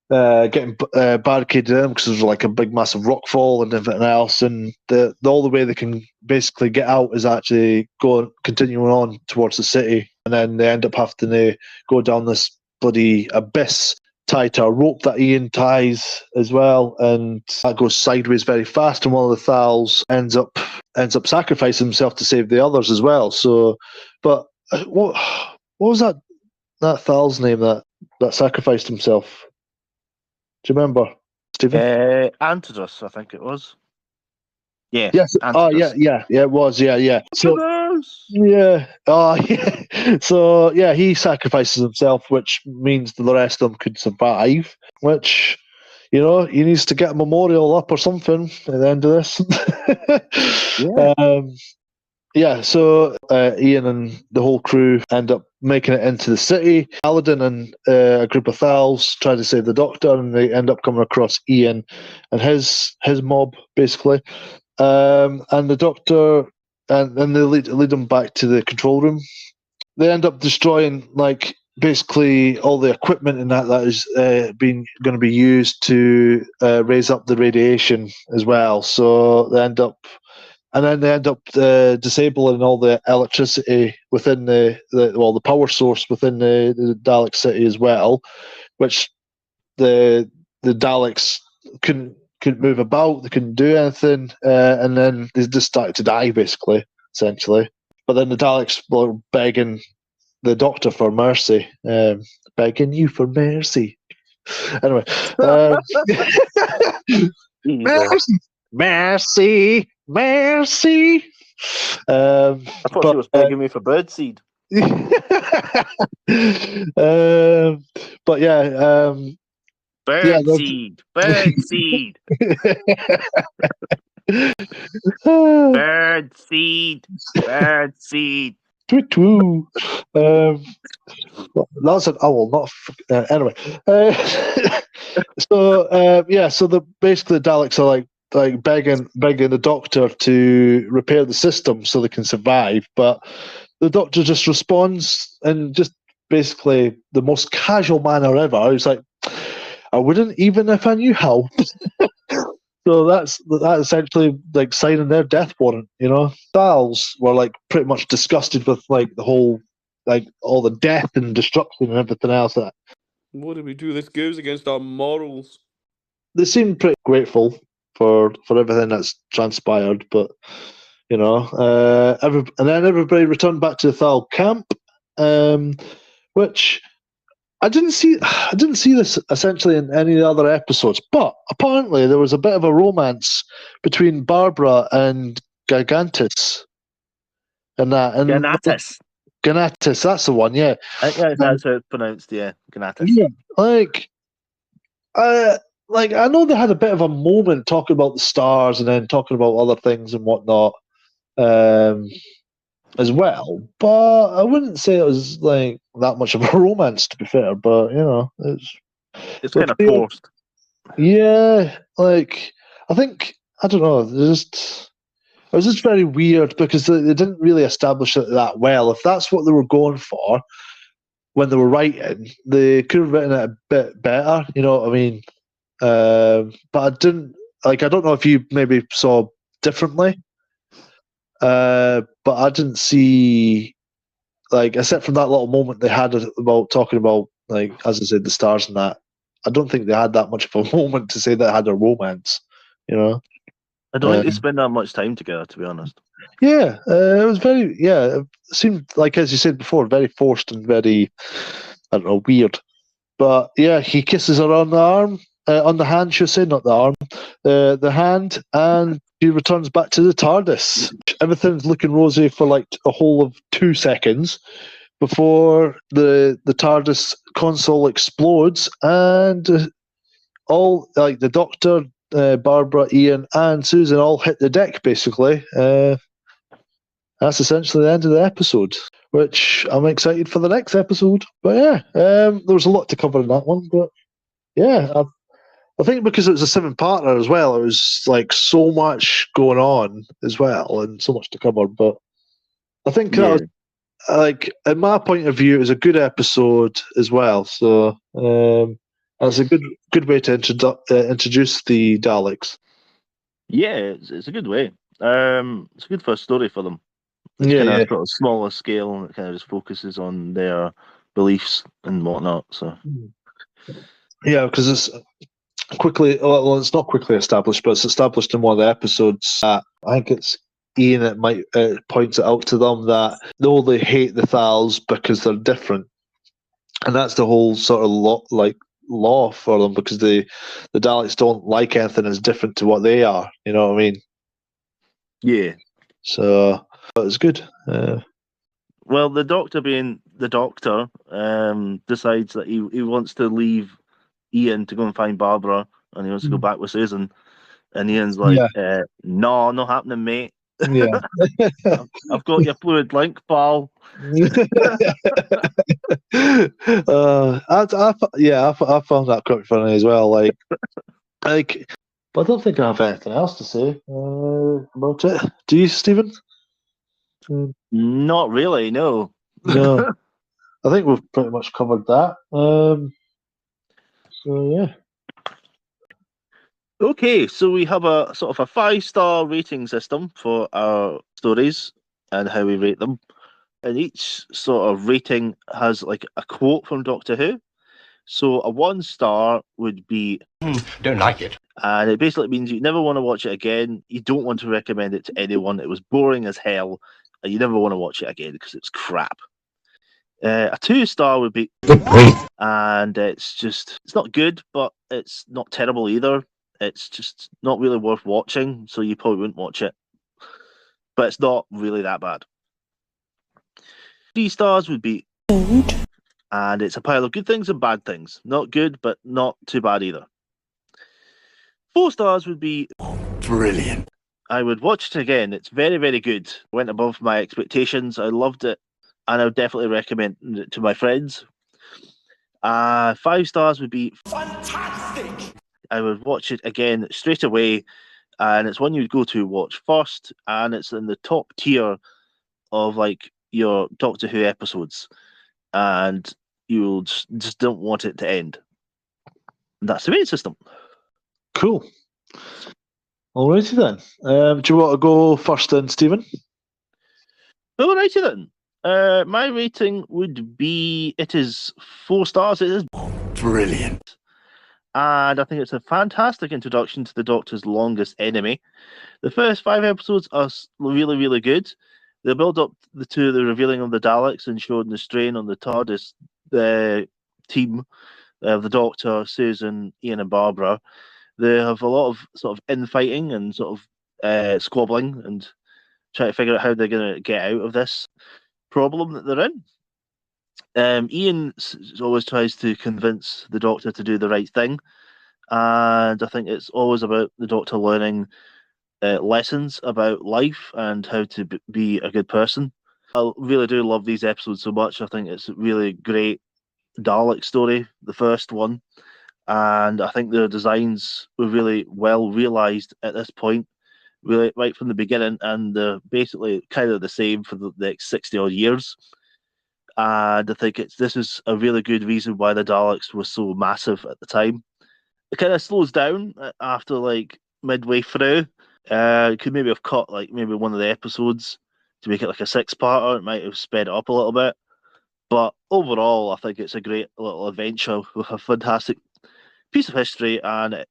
getting barricaded in because there's like a big massive rock fall and everything else, and the only way they can basically get out is actually continuing on towards the city, and then they end up having to go down this bloody abyss tied to a rope that Ian ties as well, and that goes sideways very fast, and one of the Thals ends up sacrificing himself to save the others as well. So, but what was that Thal's name that sacrificed himself? Do you remember, Stephen? Antidus, I think it was. Yeah. Yes. Antidus. Oh, yeah, it was. Yeah. So, yeah. Oh, yeah. So, yeah, he sacrifices himself, which means the rest of them could survive. Which, he needs to get a memorial up or something at the end of this. Yeah, so Ian and the whole crew end up making it into the city. Aladdin and a group of Thals try to save the Doctor, and they end up coming across Ian and his mob, basically. And the Doctor, and they lead them back to the control room. They end up destroying, like, basically all the equipment and that is going to be used to raise up the radiation as well. So they end up disabling all the electricity within the power source within the Dalek city as well, which the Daleks couldn't move about, they couldn't do anything, and then they just started to die, basically, essentially. But then the Daleks were begging the Doctor for mercy, begging you for mercy. Anyway, mercy. I thought she was begging me for birdseed. But yeah, birdseed, birdseed, birdseed. Twoo. That's an owl, not anyway. So basically the Daleks are like begging the Doctor to repair the system so they can survive, but the Doctor just responds in just basically the most casual manner ever. He's like, "I wouldn't even if I knew how." So that's essentially like signing their death warrant, you know. Thals were like pretty much disgusted with like the whole, like all the death and destruction and everything else. What do we do? This goes against our morals. They seem pretty grateful for everything that's transpired, but you know, and then everybody returned back to the Thal camp, which I didn't see this essentially in any of the other episodes, but apparently there was a bit of a romance between Barbara and Gigantus, and that. And Ganatus, that's the one, yeah. That's how it's pronounced, yeah. Ganatus. Yeah, like I know they had a bit of a moment talking about the stars and then talking about other things and whatnot, as well. But I wouldn't say it was like that much of a romance, to be fair. But you know, it's kind of forced. Yeah, like I don't know. It was just very weird because they didn't really establish it that well. If that's what they were going for when they were writing, they could have written it a bit better. You know what I mean? But I didn't like. I don't know if you maybe saw differently. But I didn't see, like, except from that little moment they had about talking about, like, as I said, the stars and that. I don't think they had that much of a moment to say they had a romance. You know. I don't think they spend that much time together, to be honest. Yeah, it was very. Yeah, it seemed like, as you said before, very forced and very, I don't know, weird. But yeah, he kisses her on the arm, on the hand, should I say, not the arm, the hand, and he returns back to the TARDIS. Everything's looking rosy for like a whole of 2 seconds before the TARDIS console explodes, and all like the Doctor, Barbara, Ian, and Susan all hit the deck. Basically, that's essentially the end of the episode, which I'm excited for the next episode. But yeah, there was a lot to cover in that one. But yeah, I think because it was a 7-parter as well, it was like so much going on as well and so much to cover. But I think that was, like, in my point of view, it was a good episode as well. So that's a good way to introduce the Daleks. Yeah, it's a good way. It's a good first story for them. It's sort of smaller scale, and it kind of just focuses on their beliefs and whatnot. So yeah, because it's quickly, well, it's not quickly established, but it's established in one of the episodes. I think it's Ian that might points it out to them that they hate the Thals because they're different, and that's the whole sort of law for them, because the Daleks don't like anything that's different to what they are. You know what I mean? Yeah. So it was good. Well, the Doctor, being the Doctor, decides that he wants to leave Ian to go and find Barbara, and he wants to go back with Susan. And Ian's like, "No, not happening, mate. Yeah. I've got your fluid link, pal. I found that quite funny as well. Like, but I don't think I have anything else to say about it. Do you, Stephen? Not really, no. No, I think we've pretty much covered that. So yeah, Okay, so we have a sort of a 5-star rating system for our stories and how we rate them. And each sort of rating has like a quote from Doctor Who. So a 1-star would be Don't like it. and it basically means you never want to watch it again. You don't want to recommend it to anyone. It was boring as hell, and you never want to watch it again because it's crap. A 2-star would be and it's not good, but it's not terrible either. It's just not really worth watching, so you probably wouldn't watch it. But it's not really that bad. 3 stars would be good, and it's a pile of good things and bad things. Not good, but not too bad either. 4 stars would be Brilliant. I would watch it again. It's very, very good. Went above my expectations. I loved it, and I would definitely recommend it to my friends. 5 stars would be Fantastic. I would watch it again straight away, and it's one you would go to watch first, and it's in the top tier of like your Doctor Who episodes, and you'll just don't want it to end. And that's the rating system. cool. Alrighty then. Do you want to go first then, Stephen? Alrighty then. My rating would be it is 4 stars. It is Brilliant. and I think it's a fantastic introduction to the Doctor's longest enemy. The first 5 episodes are really, really good. They build up to the revealing of the Daleks and showing the strain on the TARDIS team of the Doctor, Susan, Ian, and Barbara. They have a lot of sort of infighting and sort of squabbling and trying to figure out how they're going to get out of this problem that they're in. Ian always tries to convince the Doctor to do the right thing, and I think it's always about the Doctor learning lessons about life and how to be a good person. I really do love these episodes so much. I think it's a really great Dalek story, the first one, and I think the designs were really well realised at this point, really right from the beginning, and they're basically kind of the same for the next 60 odd years. And I think this is a really good reason why the Daleks were so massive at the time. It kind of slows down after like midway through. Could maybe have cut like maybe one of the episodes to make it like a 6-parter. It might have sped it up a little bit. But overall, I think it's a great little adventure with a fantastic piece of history, and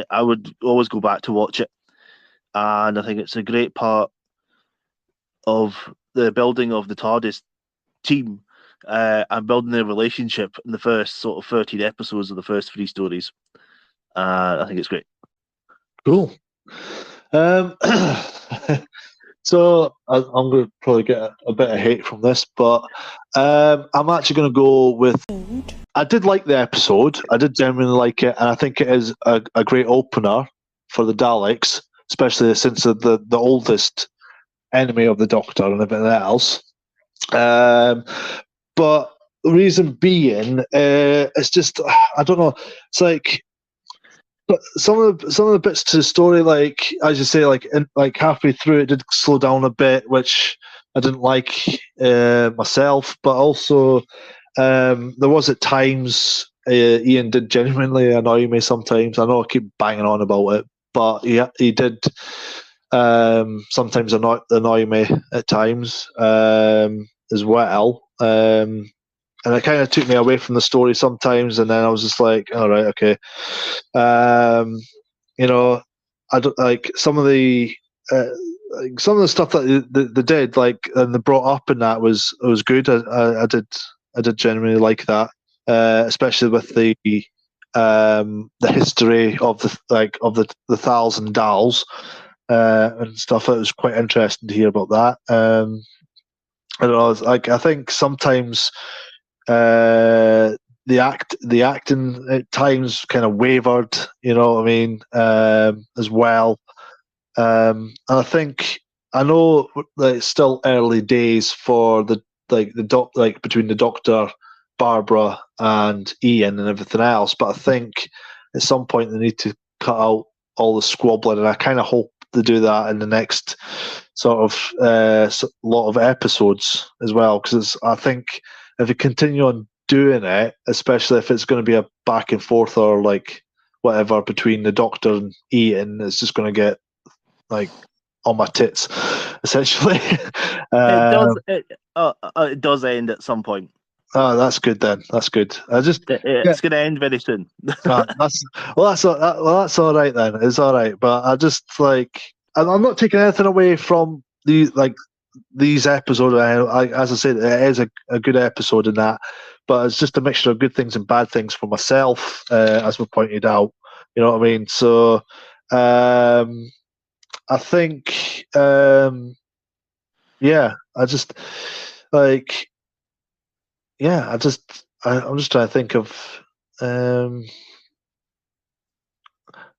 I would always go back to watch it. And I think it's a great part of the building of the TARDIS team and building their relationship in the first sort of 13 episodes of the first 3 stories. I think it's great. Cool. So I'm going to probably get a bit of hate from this, but I'm actually going to go with. I did like the episode. I did genuinely like it, and I think it is a great opener for the Daleks, especially since the oldest enemy of the Doctor and everything else. But the reason being, it's just I don't know. It's like. But some of the bits to the story, like as you say, like halfway through, it did slow down a bit, which I didn't like myself. But also, there was at times Ian did genuinely annoy me. Sometimes I know I keep banging on about it, but he did sometimes annoy me at times as well. And it kind of took me away from the story sometimes, and then I was just like, all right, okay. You know, I don't like some of the stuff that they did, like, and they brought up in that was good. I did genuinely like that, especially with the history of the 1,000 dolls and stuff. It was quite interesting to hear about that. I don't know. I think sometimes. The acting at times kind of wavered, you know what I mean, as well. And I think I know that it's still early days for between the Doctor, Barbara, and Ian and everything else, but I think at some point they need to cut out all the squabbling, and I kind of hope they do that in the next sort of lot of episodes as well, because I think if they continue on doing it, especially if it's going to be a back and forth or like whatever between the Doctor and Ian, it's just going to get like on my tits, essentially. It does end at some point. Oh, that's good then. That's good. It's going to end very soon. That's all right then. It's all right, but I just like I'm not taking anything away from these episodes. As I said, it is a good episode in that, but it's just a mixture of good things and bad things for myself, as we pointed out. You know what I mean? So, I think, yeah, I'm just trying to think of, I'm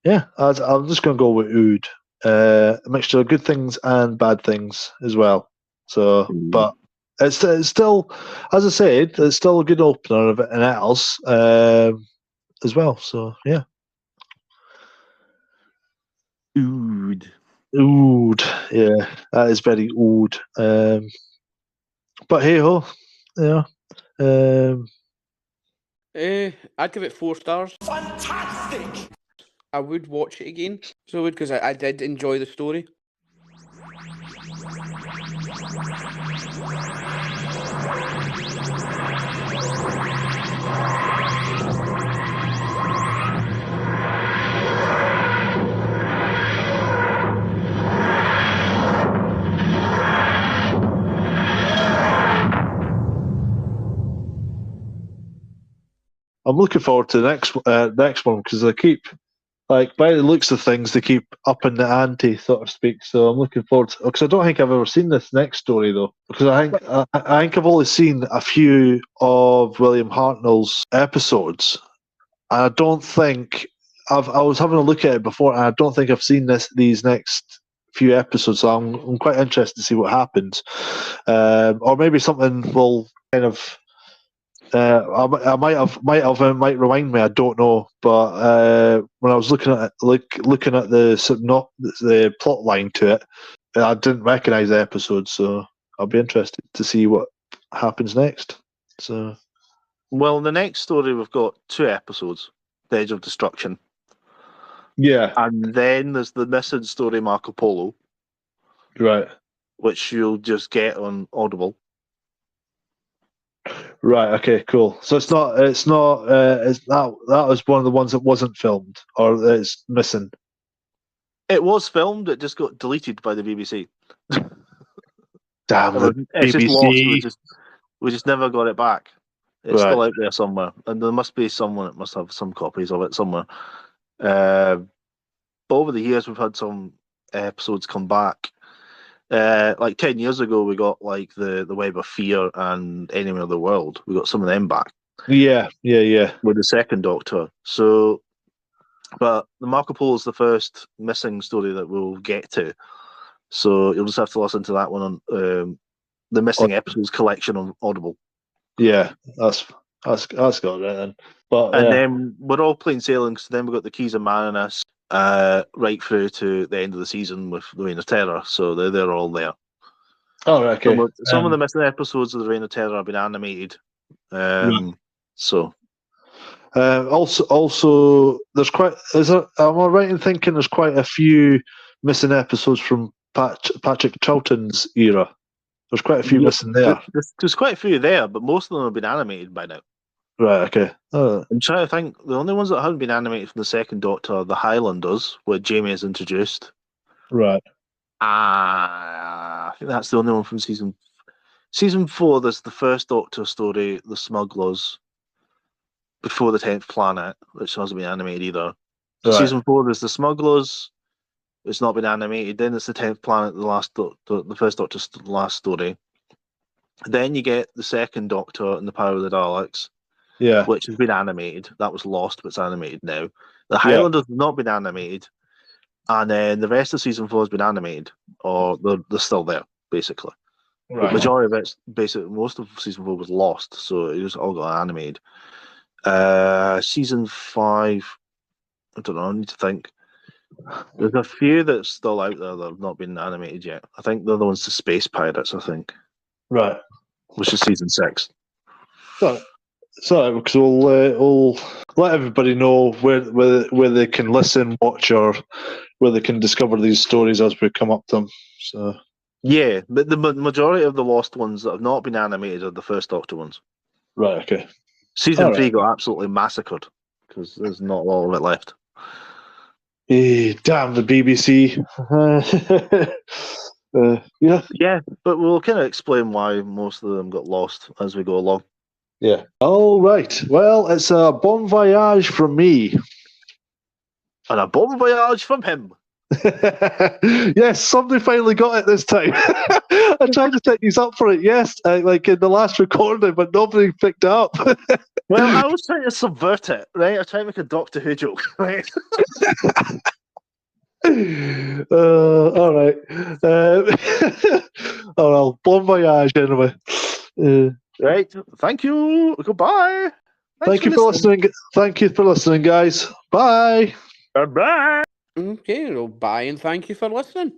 just going to go with Ood. A mixture of good things and bad things as well. So, but it's still, as I said, it's still a good opener of everything else as well. So, yeah. Ood. Yeah, that is very ood. But hey ho, yeah. I'd give it 4 stars. Fantastic! I would watch it again, so I would, because I did enjoy the story. I'm looking forward to the next one because they keep, like, by the looks of things, they keep upping the ante, so to speak. So I'm looking forward to, because I don't think I've ever seen this next story though, because I think I've only seen a few of William Hartnell's episodes, and I don't think I was having a look at it before, and I don't think I've seen these next few episodes. So I'm quite interested to see what happens, or maybe something will kind of. I might remind me. I don't know, but when I was looking at the plot line to it, I didn't recognise the episode, so I'll be interested to see what happens next. So, well, in the next story we've got 2 episodes: The Edge of Destruction, yeah, and then there's the missing story Marco Polo, right. which you'll just get on Audible. Right. Okay. Cool. So it's not. That was one of the ones that wasn't filmed, or it's missing. It was filmed. It just got deleted by the BBC. Damn the It's just BBC. lost. We just never got it back. It's still out there somewhere, and there must be someone that must have some copies of it somewhere. But over the years, we've had some episodes come back. Like 10 years ago, we got like the Web of Fear and Enemy of the World. We got some of them back. Yeah. With the second Doctor. So, but the Marco Polo is the first missing story that we'll get to. So you'll just have to listen to that one on the Missing Episodes collection on Audible. Yeah, that's got it then. But and then we're all plain sailing. So then we got the Keys of Marinus. Right through to the end of the season with the Reign of Terror, so they're all there. Oh, right, okay. Some of the missing episodes of the Reign of Terror have been animated. So, also, there's quite. Am I right in thinking there's quite a few missing episodes from Patrick Troughton's era? There's quite a few missing there. There's quite a few there, but most of them have been animated by now. Right, okay. I'm trying to think. The only ones that haven't been animated from the second Doctor are the Highlanders, where Jamie is introduced. Right. I think that's the only one from season 4. There's the first Doctor story, The Smugglers, before the 10th Planet, which hasn't been animated either. So right. Season 4, there's The Smugglers. It's not been animated. Then it's the 10th Planet, the first Doctor's last story. Then you get the second Doctor and the Power of the Daleks. Yeah. Which has been animated. That was lost, but it's animated now. The Highlanders have not been animated. and then the rest of season 4 has been animated, or they're still there, basically. The Right. majority of it's basically, most of season 4 was lost, so it just all got animated. Season 5, I don't know, I need to think. There's a few that's still out there that have not been animated yet. I think they're the ones to Space Pirates, I think, Right. which is season 6. So because we'll let everybody know where they can listen, watch, or where they can discover these stories as we come up to them. So Yeah, but the majority of the lost ones that have not been animated are the first Doctor ones. right, okay. Season All 3 right. got absolutely massacred because there's not a lot of it left. Damn the BBC. Yeah. Yeah, but we'll kind of explain why most of them got lost as we go along. Yeah. All right. Well, it's a bon voyage from me. And a bon voyage from him. Yes, somebody finally got it this time. I tried to set these up for it, yes, like in the last recording, but nobody picked it up. Well, I was trying to subvert it, right? I was trying to make a Doctor Who joke, right? All right. Oh well, bon voyage anyway. Right. Thank you. Goodbye. Thank you for listening. Thank you for listening, guys. Bye. Bye-bye. Okay, well, bye and thank you for listening.